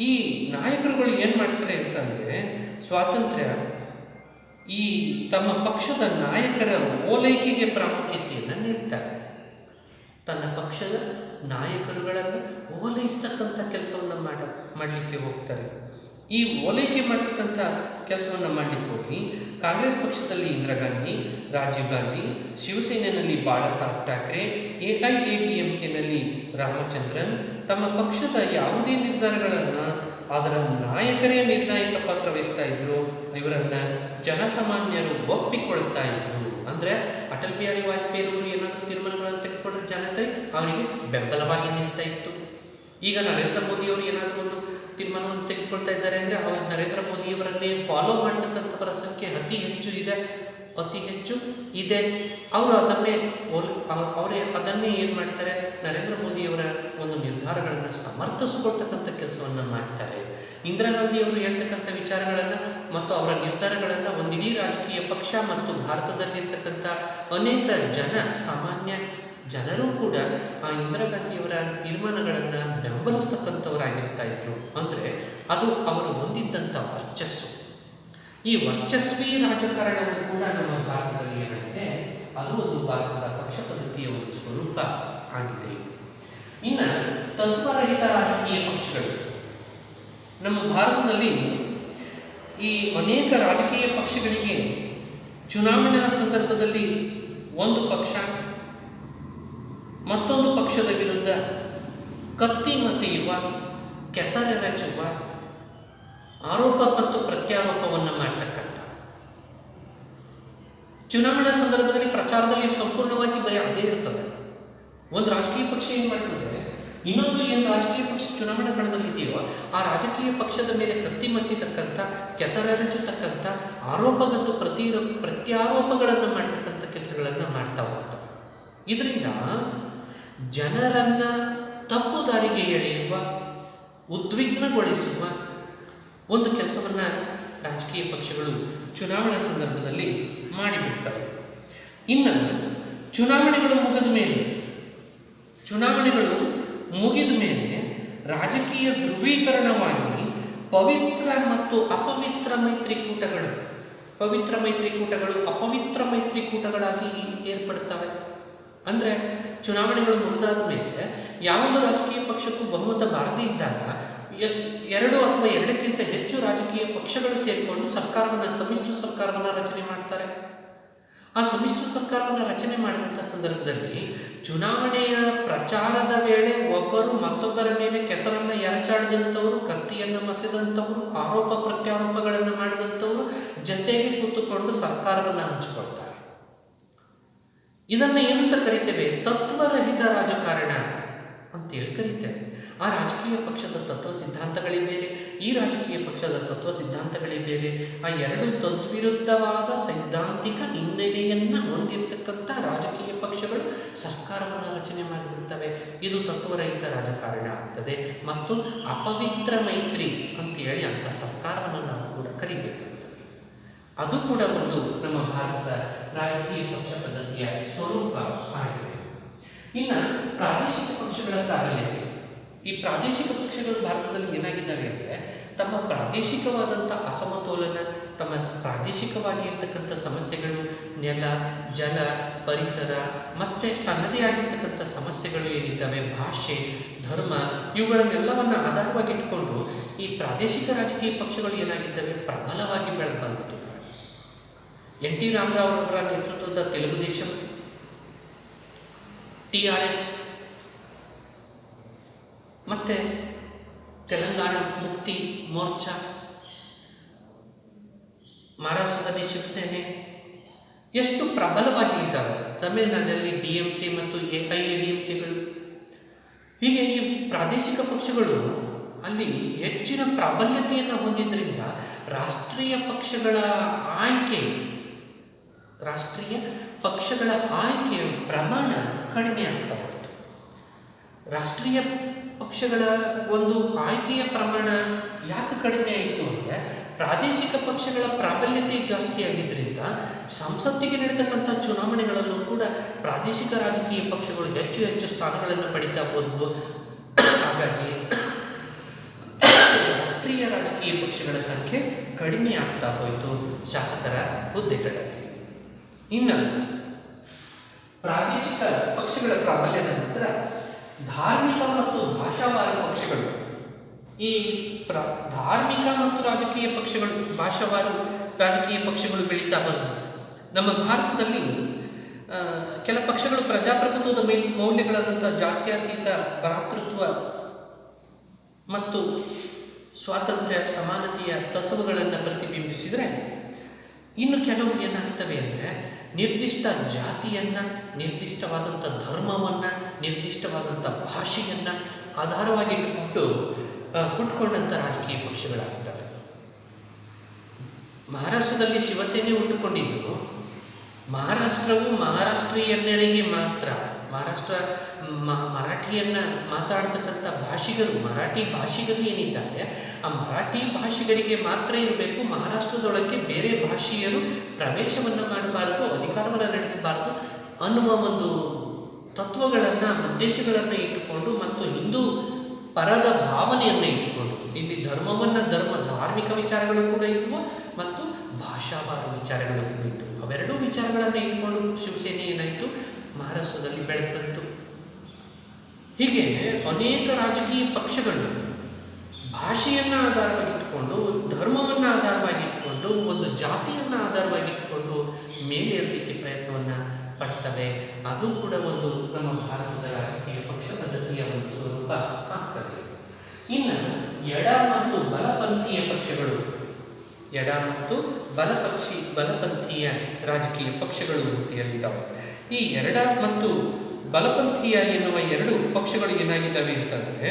ಈ ನಾಯಕರುಗಳು ಏನು ಮಾಡ್ತಾರೆ ಅಂತಂದರೆ ಸ್ವಾತಂತ್ರ್ಯ ಈ ತಮ್ಮ ಪಕ್ಷದ ನಾಯಕರ ಓಲೈಕೆಗೆ ಪ್ರಾಮುಖ್ಯತೆಯನ್ನು ನೀಡ್ತಾರೆ. ತನ್ನ ಪಕ್ಷದ ನಾಯಕರುಗಳನ್ನು ಓಲೈಸ್ತಕ್ಕಂಥ ಕೆಲಸವನ್ನು ಮಾಡಲಿಕ್ಕೆ ಹೋಗ್ತಾರೆ. ಈ ಓಲೈಕೆ ಮಾಡ್ತಕ್ಕಂಥ ಕೆಲಸವನ್ನು ಮಾಡಲಿಕ್ಕೆ ಹೋಗಿ ಕಾಂಗ್ರೆಸ್ ಪಕ್ಷದಲ್ಲಿ ಇಂದಿರಾ ಗಾಂಧಿ, ರಾಜೀವ್ ಗಾಂಧಿ, ಶಿವಸೇನೆಯಲ್ಲಿ ಬಾಳಾಸಾಹೇಬ್ ಠಾಕ್ರೆ, AIADMKನಲ್ಲಿ ರಾಮಚಂದ್ರನ್ ತಮ್ಮ ಪಕ್ಷದ ಯಾವುದೇ ನಿರ್ಧಾರಗಳನ್ನು ಅದರ ನಾಯಕರೇ ನಿರ್ಣಾಯಕ ಪಾತ್ರ ವಹಿಸ್ತಾ ಇದ್ರು. ಇವರನ್ನು ಜನಸಾಮಾನ್ಯರು ಒಪ್ಪಿಕೊಳ್ತಾ ಇದ್ರು. ಅಂದರೆ ಅಟಲ್ ಬಿಹಾರಿ ವಾಜಪೇಯಿ ಅವರು ಏನಾದರೂ ತೀರ್ಮಾನಗಳನ್ನು ತೆಗೆದುಕೊಂಡ್ರೆ ಜನತೆ ಅವರಿಗೆ ಬೆಂಬಲವಾಗಿ ನಿಲ್ತಾ ಇತ್ತು. ಈಗ ನರೇಂದ್ರ ಮೋದಿಯವರು ಏನಾದರೂ ಒಂದು ತೀರ್ಮಾನವನ್ನು ತೆಗೆದುಕೊಳ್ತಾ ಇದ್ದಾರೆ ಅಂದರೆ ಅವರು ನರೇಂದ್ರ ಮೋದಿಯವರನ್ನೇ ಫಾಲೋ ಮಾಡ್ತಕ್ಕಂಥವರ ಸಂಖ್ಯೆ ಅತಿ ಹೆಚ್ಚು ಇದೆ. ಅವರು ಅವರೇ ಅದನ್ನೇ ಏನು ಮಾಡ್ತಾರೆ, ನರೇಂದ್ರ ಮೋದಿಯವರ ಒಂದು ನಿರ್ಧಾರಗಳನ್ನು ಸಮರ್ಥಿಸಿಕೊಳ್ತಕ್ಕಂಥ ಕೆಲಸವನ್ನು ಮಾಡ್ತಾರೆ. ಇಂದಿರಾ ಗಾಂಧಿಯವರು ಹೇಳ್ತಕ್ಕಂಥ ವಿಚಾರಗಳನ್ನು ಮತ್ತು ಅವರ ನಿರ್ಧಾರಗಳನ್ನು ಒಂದಿಡೀ ರಾಜಕೀಯ ಪಕ್ಷ ಮತ್ತು ಭಾರತದಲ್ಲಿರ್ತಕ್ಕಂಥ ಅನೇಕ ಸಾಮಾನ್ಯ ಜನರು ಕೂಡ ಆ ಇಂದಿರಾ ಗಾಂಧಿಯವರ ತೀರ್ಮಾನಗಳನ್ನು ಬೆಂಬಲಿಸ್ತಕ್ಕಂಥವರಾಗಿರ್ತಾ ಇದ್ರು. ಅಂದರೆ ಅದು ಅವರು ಹೊಂದಿದ್ದಂಥ ವರ್ಚಸ್ಸು. ಈ ವರ್ಚಸ್ವಿ ರಾಜಕಾರಣವು ಕೂಡ ನಮ್ಮ ಭಾರತದಲ್ಲಿ ಏನಾಗಿದೆ, ಅದು ಒಂದು ಭಾರತದ ಪಕ್ಷ ಪದ್ಧತಿಯ ಒಂದು ಸ್ವರೂಪ ಆಗಿದೆ. ಇನ್ನು ತತ್ವರಹಿತ ರಾಜಕೀಯ ಪಕ್ಷಗಳು ನಮ್ಮ ಭಾರತದಲ್ಲಿ ಈ ಅನೇಕ ರಾಜಕೀಯ ಪಕ್ಷಗಳಿಗೆ ಚುನಾವಣಾ ಸಂದರ್ಭದಲ್ಲಿ ಒಂದು ಪಕ್ಷ ಮತ್ತೊಂದು ಪಕ್ಷದ ವಿರುದ್ಧ ಕತ್ತಿ ಮಸೆಯುವ, ಕೆಸರೆರಚುವ, ಆರೋಪ ಮತ್ತು ಪ್ರತ್ಯಾರೋಪವನ್ನು ಮಾಡ್ತಕ್ಕಂಥ ಚುನಾವಣಾ ಸಂದರ್ಭದಲ್ಲಿ ಪ್ರಚಾರದಲ್ಲಿ ಸಂಪೂರ್ಣವಾಗಿ ಬರೀ ಅದೇ ಇರ್ತದೆ. ಒಂದು ರಾಜಕೀಯ ಪಕ್ಷ ಏನು ಮಾಡ್ತದೆ, ಇನ್ನೊಂದು ಏನು ರಾಜಕೀಯ ಪಕ್ಷ ಚುನಾವಣಾ ಕಣದಲ್ಲಿ ಇದೆಯೋ ಆ ರಾಜಕೀಯ ಪಕ್ಷದ ಮೇಲೆ ಕತ್ತಿ ಮಸೀತಕ್ಕಂಥ, ಕೆಸರೆರಚತಕ್ಕಂಥ ಆರೋಪ ಮತ್ತು ಪ್ರತ್ಯಾರೋಪಗಳನ್ನು ಮಾಡ್ತಕ್ಕಂಥ ಕೆಲಸಗಳನ್ನು ಮಾಡ್ತಾ ಹೋಗ್ತಾರೆ. ಇದರಿಂದ ಜನರನ್ನು ತಪ್ಪು ದಾರಿಗೆ ಎಳೆಯುವ, ಉದ್ವಿಗ್ನಗೊಳಿಸುವ ಒಂದು ಕೆಲಸವನ್ನು ರಾಜಕೀಯ ಪಕ್ಷಗಳು ಚುನಾವಣಾ ಸಂದರ್ಭದಲ್ಲಿ ಮಾಡಿಬಿಡ್ತವೆ. ಇನ್ನು ಚುನಾವಣೆಗಳು ಮುಗಿದ ಮೇಲೆ ರಾಜಕೀಯ ಧ್ರುವೀಕರಣವಾಗಿ ಪವಿತ್ರ ಮತ್ತು ಅಪವಿತ್ರ ಮೈತ್ರಿಕೂಟಗಳು ಅಪವಿತ್ರ ಮೈತ್ರಿಕೂಟಗಳಾಗಿ ಏರ್ಪಡ್ತವೆ. ಅಂದರೆ ಚುನಾವಣೆಗಳು ಮುಗಿದಾದ ಮೇಲೆ ಯಾವೊಂದು ರಾಜಕೀಯ ಪಕ್ಷಕ್ಕೂ ಬಹುಮತ ಬಾರದೇ ಇದ್ದಾಗ ಎರಡು ಅಥವಾ ಎರಡಕ್ಕಿಂತ ಹೆಚ್ಚು ರಾಜಕೀಯ ಪಕ್ಷಗಳು ಸೇರಿಕೊಂಡು ಸಮ್ಮಿಶ್ರ ಸರ್ಕಾರವನ್ನು ರಚನೆ ಮಾಡ್ತಾರೆ. ಆ ಸಮ್ಮಿಶ್ರ ಸರ್ಕಾರವನ್ನು ರಚನೆ ಮಾಡಿದಂಥ ಸಂದರ್ಭದಲ್ಲಿ ಚುನಾವಣೆಯ ಪ್ರಚಾರದ ವೇಳೆ ಒಬ್ಬರು ಮತ್ತೊಬ್ಬರ ಮೇಲೆ ಕೆಸರನ್ನು ಎರಚಾಡಿದಂಥವರು, ಕತ್ತಿಯನ್ನು ಮಸೆದಂಥವರು, ಆರೋಪ ಪ್ರತ್ಯಾರೋಪಗಳನ್ನು ಮಾಡಿದಂಥವರು ಜೊತೆಗೆ ಕೂತುಕೊಂಡು ಸರ್ಕಾರವನ್ನು ಹಂಚಿಕೊಳ್ತಾರೆ. ಇದನ್ನು ಏನಂತ ಕರಿತೇವೆ? ತತ್ವರಹಿತ ರಾಜಕಾರಣ ಅಂತೇಳಿ ಕರಿತೇವೆ. ಆ ರಾಜಕೀಯ ಪಕ್ಷದ ತತ್ವ ಸಿದ್ಧಾಂತಗಳೇ ಬೇರೆ, ಈ ರಾಜಕೀಯ ಪಕ್ಷದ ತತ್ವ ಸಿದ್ಧಾಂತಗಳೇ ಬೇರೆ. ಆ ಎರಡು ತದ್ವಿರುದ್ಧವಾದ ಸೈದ್ಧಾಂತಿಕ ಹಿನ್ನೆಲೆಯನ್ನು ಹೊಂದಿರತಕ್ಕಂಥ ರಾಜಕೀಯ ಪಕ್ಷಗಳು ಸರ್ಕಾರವನ್ನು ರಚನೆ ಮಾಡಿಬಿಡ್ತವೆ. ಇದು ತತ್ವರಹಿತ ರಾಜಕಾರಣ ಆಗ್ತದೆ. ಮತ್ತು ಅಪವಿತ್ರ ಮೈತ್ರಿ ಅಂತೇಳಿ ಅಂಥ ಸರ್ಕಾರವನ್ನು ನಾವು ಕೂಡ ಕರಿಬೇಕಾಗ್ತದೆ. ಅದು ಕೂಡ ಒಂದು ನಮ್ಮ ಭಾರತದ ರಾಜಕೀಯ ಪಕ್ಷ ಪದ್ಧತಿಯ ಸ್ವರೂಪ ಆಗಿದೆ. ಇನ್ನು ಪ್ರಾದೇಶಿಕ ಪಕ್ಷಗಳ ಪ್ರಾಬಲ್ಯತೆ. ಈ ಪ್ರಾದೇಶಿಕ ಪಕ್ಷಗಳು ಭಾರತದಲ್ಲಿ ಏನಾಗಿದ್ದಾವೆ ಅಂದರೆ, ತಮ್ಮ ಪ್ರಾದೇಶಿಕವಾದಂಥ ಅಸಮತೋಲನ, ತಮ್ಮ ಪ್ರಾದೇಶಿಕವಾಗಿ ಇರ್ತಕ್ಕಂಥ ಸಮಸ್ಯೆಗಳು, ನೆಲ, ಜಲ, ಪರಿಸರ ಮತ್ತು ತನ್ನದೇ ಆಗಿರ್ತಕ್ಕಂಥ ಸಮಸ್ಯೆಗಳು ಏನಿದ್ದಾವೆ, ಭಾಷೆ, ಧರ್ಮ, ಇವುಗಳನ್ನೆಲ್ಲವನ್ನು ಆಧಾರವಾಗಿಟ್ಟುಕೊಂಡು ಈ ಪ್ರಾದೇಶಿಕ ರಾಜಕೀಯ ಪಕ್ಷಗಳು ಏನಾಗಿದ್ದಾವೆ, ಪ್ರಬಲವಾಗಿ ಬೆಳೆದು ಎನ್ ಟಿ ರಾಮರಾವ್ ಅವರ ನೇತೃತ್ವದ ತೆಲುಗು ದೇಶಂ, TRS ಮತ್ತು ತೆಲಂಗಾಣ ಮುಕ್ತಿ ಮೋರ್ಚಾ, ಮಹಾರಾಷ್ಟ್ರದಲ್ಲಿ ಶಿವಸೇನೆ ಎಷ್ಟು ಪ್ರಬಲವಾಗಿ ಇದ್ದಾವೆ. ತಮಿಳುನಾಡಿನಲ್ಲಿ DMK ಮತ್ತು AIADMKಗಳು. ಹೀಗೆ ಈ ಪ್ರಾದೇಶಿಕ ಪಕ್ಷಗಳು ಅಲ್ಲಿ ಹೆಚ್ಚಿನ ಪ್ರಾಬಲ್ಯತೆಯನ್ನು ಹೊಂದಿದ್ದರಿಂದ ರಾಷ್ಟ್ರೀಯ ಪಕ್ಷಗಳ ಆಯ್ಕೆಯ ಪ್ರಮಾಣ ಕಡಿಮೆ ಆಗ್ತಾ ಹೋಯಿತು. ರಾಷ್ಟ್ರೀಯ ಪಕ್ಷಗಳ ಒಂದು ಆಯ್ಕೆಯ ಪ್ರಮಾಣ ಯಾಕೆ ಕಡಿಮೆ ಆಯಿತು ಅಂದರೆ, ಪ್ರಾದೇಶಿಕ ಪಕ್ಷಗಳ ಪ್ರಾಬಲ್ಯತೆ ಜಾಸ್ತಿ ಆಗಿದ್ದರಿಂದ ಸಂಸತ್ತಿಗೆ ನಡೆತಕ್ಕಂಥ ಚುನಾವಣೆಗಳಲ್ಲೂ ಕೂಡ ಪ್ರಾದೇಶಿಕ ರಾಜಕೀಯ ಪಕ್ಷಗಳು ಹೆಚ್ಚು ಸ್ಥಾನಗಳನ್ನು ಪಡಿತಾ ಹೋದವು. ಹಾಗಾಗಿ ರಾಜಕೀಯ ಪಕ್ಷಗಳ ಸಂಖ್ಯೆ ಕಡಿಮೆ ಆಗ್ತಾ ಹೋಯಿತು ಶಾಸಕರ ಹುದ್ದೆಗಳಲ್ಲಿ. ಇನ್ನು ಪ್ರಾದೇಶಿಕ ಪಕ್ಷಗಳ ಪ್ರಾಬಲ್ಯದ ನಂತರ ಧಾರ್ಮಿಕ ಮತ್ತು ಭಾಷಾವಾರ ಪಕ್ಷಗಳು. ಈ ಧಾರ್ಮಿಕ ಮತ್ತು ರಾಜಕೀಯ ಪಕ್ಷಗಳು, ಭಾಷಾವಾರು ರಾಜಕೀಯ ಪಕ್ಷಗಳು ಬೆಳೀತಾ ಬಂದವು. ನಮ್ಮ ಭಾರತದಲ್ಲಿ ಕೆಲ ಪಕ್ಷಗಳು ಪ್ರಜಾಪ್ರಭುತ್ವದ ಮೌಲ್ಯಗಳಾದಂಥ ಜಾತ್ಯತೀತ, ಭ್ರಾತೃತ್ವ ಮತ್ತು ಸ್ವಾತಂತ್ರ್ಯ, ಸಮಾನತೆಯ ತತ್ವಗಳನ್ನು ಪ್ರತಿಬಿಂಬಿಸಿದರೆ, ಇನ್ನು ಕೆಲವು ಏನಾಗ್ತವೆ ಅಂದರೆ ನಿರ್ದಿಷ್ಟ ಜಾತಿಯನ್ನು, ನಿರ್ದಿಷ್ಟವಾದಂಥ ಧರ್ಮವನ್ನು, ನಿರ್ದಿಷ್ಟವಾದಂಥ ಭಾಷೆಯನ್ನು ಆಧಾರವಾಗಿ ಇಟ್ಟುಕೊಂಡು ಹುಟ್ಟುಕೊಂಡಂಥ ರಾಜಕೀಯ ಪಕ್ಷಗಳಾಗ್ತವೆ. ಮಹಾರಾಷ್ಟ್ರದಲ್ಲಿ ಶಿವಸೇನೆ ಹುಟ್ಟುಕೊಂಡಿದ್ದು ಮಹಾರಾಷ್ಟ್ರವು ಮಹಾರಾಷ್ಟ್ರೀಯನ್ನರಿಗೆ ಮಾತ್ರ, ಮರಾಠಿಯನ್ನು ಮಾತಾಡ್ತಕ್ಕಂಥ ಭಾಷಿಗರು, ಮರಾಠಿ ಭಾಷಿಗರು ಏನಿದ್ದಾರೆ ಆ ಮರಾಠಿ ಭಾಷಿಗರಿಗೆ ಮಾತ್ರ ಇರಬೇಕು, ಮಹಾರಾಷ್ಟ್ರದೊಳಗೆ ಬೇರೆ ಭಾಷೀಯರು ಪ್ರವೇಶವನ್ನು ಮಾಡಬಾರದು, ಅಧಿಕಾರವನ್ನು ನಡೆಸಬಾರದು ಅನ್ನುವ ಒಂದು ತತ್ವಗಳನ್ನು, ಉದ್ದೇಶಗಳನ್ನು ಇಟ್ಟುಕೊಂಡು ಮತ್ತು ಹಿಂದೂ ಪರದ ಭಾವನೆಯನ್ನು ಇಟ್ಟುಕೊಂಡು, ಇಲ್ಲಿ ಧಾರ್ಮಿಕ ವಿಚಾರಗಳು ಕೂಡ ಇದ್ವು ಮತ್ತು ಭಾಷಾವಾರ ವಿಚಾರಗಳು ಕೂಡ ಇತ್ತು. ಅವೆರಡೂ ವಿಚಾರಗಳನ್ನು ಇಟ್ಕೊಂಡು ಶಿವಸೇನೆ ಏನಾಯಿತು, ಮಹಾರಾಷ್ಟ್ರದಲ್ಲಿ ಬೆಳೆದಂತು. ಹೀಗೆ ಅನೇಕ ರಾಜಕೀಯ ಪಕ್ಷಗಳು ಭಾಷೆಯನ್ನು ಆಧಾರವಾಗಿಟ್ಟುಕೊಂಡು, ಧರ್ಮವನ್ನು ಆಧಾರವಾಗಿಟ್ಟುಕೊಂಡು, ಒಂದು ಜಾತಿಯನ್ನು ಆಧಾರವಾಗಿಟ್ಟುಕೊಂಡು ಮೇಲೇರಲಿಕ್ಕೆ ಪ್ರಯತ್ನವನ್ನು ಪಡ್ತವೆ. ಅದು ಕೂಡ ಒಂದು ನಮ್ಮ ಭಾರತದ ರಾಜಕೀಯ ಪಕ್ಷ ಪದ್ಧತಿಯ ಒಂದು ಸ್ವರೂಪ ಆಗ್ತದೆ. ಇನ್ನು ಎಡ ಮತ್ತು ಬಲಪಂಥೀಯ ಪಕ್ಷಗಳು, ಎಡ ಮತ್ತು ಬಲಪಂಥೀಯ ರಾಜಕೀಯ ಪಕ್ಷಗಳು ವೃತ್ತಿಯಲ್ಲಿದ್ದಾವೆ. ಈ ಎಡ ಮತ್ತು ಬಲಪಂಥೀಯ ಎನ್ನುವ ಎರಡು ಪಕ್ಷಗಳು ಏನಾಗಿದ್ದಾವೆ ಅಂತಂದರೆ,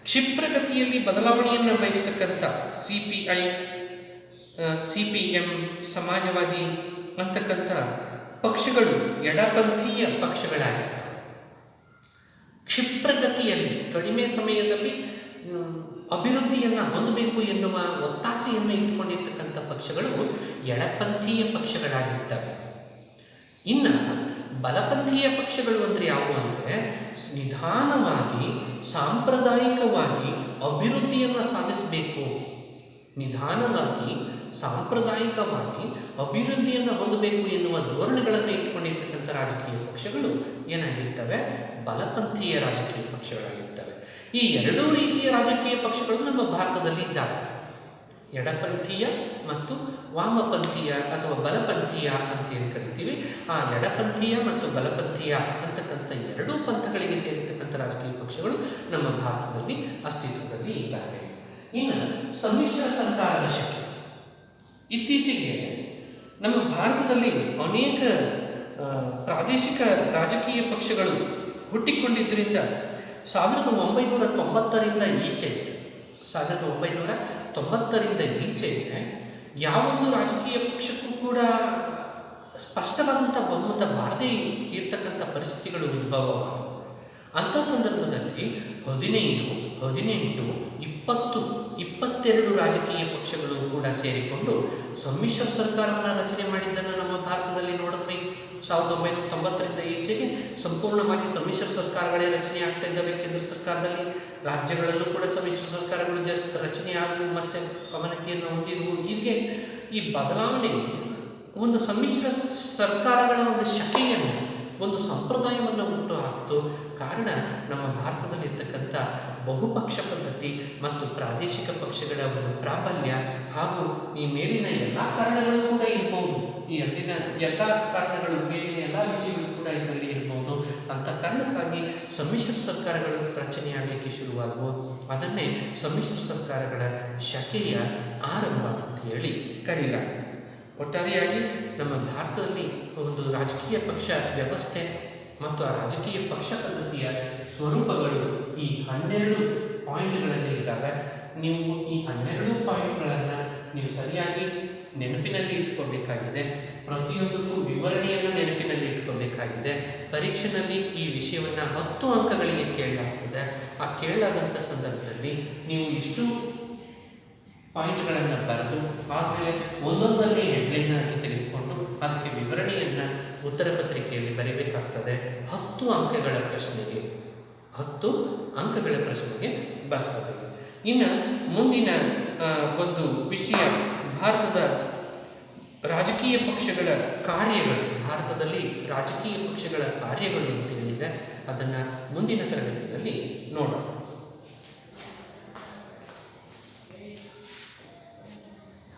ಕ್ಷಿಪ್ರಗತಿಯಲ್ಲಿ ಬದಲಾವಣೆಯನ್ನು ಬಯಸ್ತಕ್ಕಂಥ CPM, ಸಮಾಜವಾದಿ ಅಂತಕ್ಕಂಥ ಪಕ್ಷಗಳು ಎಡಪಂಥೀಯ ಪಕ್ಷಗಳಾಗಿರ್ತವೆ. ಕ್ಷಿಪ್ರಗತಿಯಲ್ಲಿ, ಕಡಿಮೆ ಸಮಯದಲ್ಲಿ ಅಭಿವೃದ್ಧಿಯನ್ನು ಹೊಂದಬೇಕು ಎನ್ನುವ ಒತ್ತಾಸೆಯನ್ನು ಇಟ್ಟುಕೊಂಡಿರ್ತಕ್ಕಂಥ ಪಕ್ಷಗಳು ಎಡಪಂಥೀಯ ಪಕ್ಷಗಳಾಗಿರ್ತವೆ. ಇನ್ನು ಬಲಪಂಥೀಯ ಪಕ್ಷಗಳು ಅಂದರೆ ಯಾವುವು ಅಂದರೆ, ನಿಧಾನವಾಗಿ ಸಾಂಪ್ರದಾಯಿಕವಾಗಿ ಅಭಿವೃದ್ಧಿಯನ್ನು ಸಾಧಿಸಬೇಕು, ನಿಧಾನವಾಗಿ ಸಾಂಪ್ರದಾಯಿಕವಾಗಿ ಅಭಿವೃದ್ಧಿಯನ್ನು ಹೊಂದಬೇಕು ಎನ್ನುವ ಧೋರಣೆಗಳನ್ನು ಇಟ್ಟುಕೊಂಡಿರ್ತಕ್ಕಂಥ ರಾಜಕೀಯ ಪಕ್ಷಗಳು ಏನಾಗಿರ್ತವೆ, ಬಲಪಂಥೀಯ ರಾಜಕೀಯ ಪಕ್ಷಗಳಾಗಿರ್ತವೆ. ಈ ಎರಡೂ ರೀತಿಯ ರಾಜಕೀಯ ಪಕ್ಷಗಳು ನಮ್ಮ ಭಾರತದಲ್ಲಿ ಇದ್ದಾವೆ. ಎಡಪಂಥೀಯ ಮತ್ತು ವಾಮಪಂಥೀಯ ಅಥವಾ ಬಲಪಂಥೀಯ ಅಂತ ಏನು ಕರಿತೀವಿ, ಆ ಎಡಪಂಥೀಯ ಮತ್ತು ಬಲಪಂಥೀಯ ಅಂತಕ್ಕಂಥ ಎರಡೂ ಪಂಥಗಳಿಗೆ ಸೇರಿರ್ತಕ್ಕಂಥ ರಾಜಕೀಯ ಪಕ್ಷಗಳು ನಮ್ಮ ಭಾರತದಲ್ಲಿ ಅಸ್ತಿತ್ವದಲ್ಲಿ ಇದ್ದಾವೆ. ಇನ್ನು ಸಮ್ಮಿಶ್ರ ಸರ್ಕಾರದ ಶಕ್ತಿ. ಇತ್ತೀಚೆಗೆ ನಮ್ಮ ಭಾರತದಲ್ಲಿ ಅನೇಕ ಪ್ರಾದೇಶಿಕ ರಾಜಕೀಯ ಪಕ್ಷಗಳು ಹುಟ್ಟಿಕೊಂಡಿದ್ದರಿಂದ 1990ರಿಂದ ಈಚೆಗೆ ಯಾವೊಂದು ರಾಜಕೀಯ ಪಕ್ಷಕ್ಕೂ ಕೂಡ ಸ್ಪಷ್ಟವಾದಂಥ ಬಹುಮತ ಬಾರದೇ ಇರ್ತಕ್ಕಂಥ ಪರಿಸ್ಥಿತಿಗಳು ಉದ್ಭವವಾದವು. ಅಂಥ ಸಂದರ್ಭದಲ್ಲಿ 15, 18, 20, 22 ರಾಜಕೀಯ ಪಕ್ಷಗಳು ಕೂಡ ಸೇರಿಕೊಂಡು ಸಮ್ಮಿಶ್ರ ಸರ್ಕಾರವನ್ನು ರಚನೆ ಮಾಡಿದ್ದನ್ನು ನಮ್ಮ ಭಾರತದಲ್ಲಿ ನೋಡಿದ್ವಿ. 1990ರಿಂದ ಈಚೆಗೆ ಸಂಪೂರ್ಣವಾಗಿ ಸಮ್ಮಿಶ್ರ ಸರ್ಕಾರಗಳೇ ರಚನೆ ಆಗ್ತಾ ಇದ್ದಾವೆ. ಕೇಂದ್ರ ಸರ್ಕಾರದಲ್ಲಿ, ರಾಜ್ಯಗಳಲ್ಲೂ ಕೂಡ ಸಮ್ಮಿಶ್ರ ಸರ್ಕಾರಗಳು ರಚನೆ ಆದವು ಮತ್ತು ಅವನತಿಯನ್ನು ಹೊಂದಿದವು. ಹೀಗೆ ಈ ಬದಲಾವಣೆ ಒಂದು ಸಮ್ಮಿಶ್ರ ಸರ್ಕಾರಗಳ ಒಂದು ಶಕೆಯನ್ನು, ಒಂದು ಸಂಪ್ರದಾಯವನ್ನು ಹುಟ್ಟು ಹಾಕಿತು. ಕಾರಣ ನಮ್ಮ ಭಾರತದಲ್ಲಿರ್ತಕ್ಕಂಥ ಬಹುಪಕ್ಷ ಪದ್ಧತಿ ಮತ್ತು ಪ್ರಾದೇಶಿಕ ಪಕ್ಷಗಳ ಒಂದು ಪ್ರಾಬಲ್ಯ, ಹಾಗೂ ಈ ಮೇಲಿನ ಎಲ್ಲ ಕಾರಣಗಳು ಕೂಡ ಇರ್ಬೋದು. ಈ ಅಂದಿನ ಎಲ್ಲ ಕಾರಣಗಳು, ಮೇಲಿನ ಎಲ್ಲ ವಿಷಯಗಳು ಕೂಡ ಇದರಲ್ಲಿ ಇರ್ಬೋದು. ಅಂತ ಕಾರಣಕ್ಕಾಗಿ ಸಮ್ಮಿಶ್ರ ಸರ್ಕಾರಗಳು ರಚನೆಯಾಗಲಿಕ್ಕೆ ಶುರುವಾದವು. ಅದನ್ನೇ ಸಮ್ಮಿಶ್ರ ಸರ್ಕಾರಗಳ ಶಕೆಯ ಆರಂಭ ಅಂತ ಹೇಳಿ ಕರೆಯಲಾಗ್ತದೆ. ಒಟ್ಟಾರೆಯಾಗಿ ನಮ್ಮ ಭಾರತದಲ್ಲಿ ಒಂದು ರಾಜಕೀಯ ಪಕ್ಷ ವ್ಯವಸ್ಥೆ ಮತ್ತು ಆ ರಾಜಕೀಯ ಪಕ್ಷ ಪದ್ಧತಿಯ ಸ್ವರೂಪಗಳು ಈ 12 ಪಾಯಿಂಟ್ಗಳಲ್ಲಿ ಇದ್ದಾವೆ. ನೀವು ಈ 12 ಪಾಯಿಂಟ್ಗಳನ್ನು ನೀವು ಸರಿಯಾಗಿ ನೆನಪಿನಲ್ಲಿ ಇಟ್ಕೋಬೇಕಾಗಿದೆ. ಪ್ರತಿಯೊಂದಕ್ಕೂ ವಿವರಣೆಯನ್ನು ನೆನಪಿನಲ್ಲಿ ಇಟ್ಕೋಬೇಕಾಗಿದೆ. ಪರೀಕ್ಷೆಯಲ್ಲಿ ಈ ವಿಷಯವನ್ನು 10 ಅಂಕಗಳಿಗೆ ಕೇಳಲಾಗ್ತದೆ. ಆ ಕೇಳಲಾದಂಥ ಸಂದರ್ಭದಲ್ಲಿ ನೀವು ಇಷ್ಟು ಪಾಯಿಂಟ್ಗಳನ್ನು ಬರೆದು ಆಮೇಲೆ ಒಂದೊಂದರಲ್ಲಿ ಹೆಡ್ಲೈನ್ ತೆಗೆದುಕೊಂಡು ಅದಕ್ಕೆ ವಿವರಣೆಯನ್ನು ಉತ್ತರ ಪತ್ರಿಕೆಯಲ್ಲಿ ಬರೀಬೇಕಾಗ್ತದೆ. 10 ಅಂಕಗಳ ಪ್ರಶ್ನೆಗೆ ಬರ್ತದೆ. ಇನ್ನು ಮುಂದಿನ ಒಂದು ವಿಷಯ ಭಾರತದ ರಾಜಕೀಯ ಪಕ್ಷಗಳ ಕಾರ್ಯಗಳು, ಭಾರತದಲ್ಲಿ ರಾಜಕೀಯ ಪಕ್ಷಗಳ ಕಾರ್ಯಗಳು ಅಂತ ಹೇಳಿದೆ. ಅದನ್ನು ಮುಂದಿನ ತರಗತಿಯಲ್ಲಿ ನೋಡೋಣ.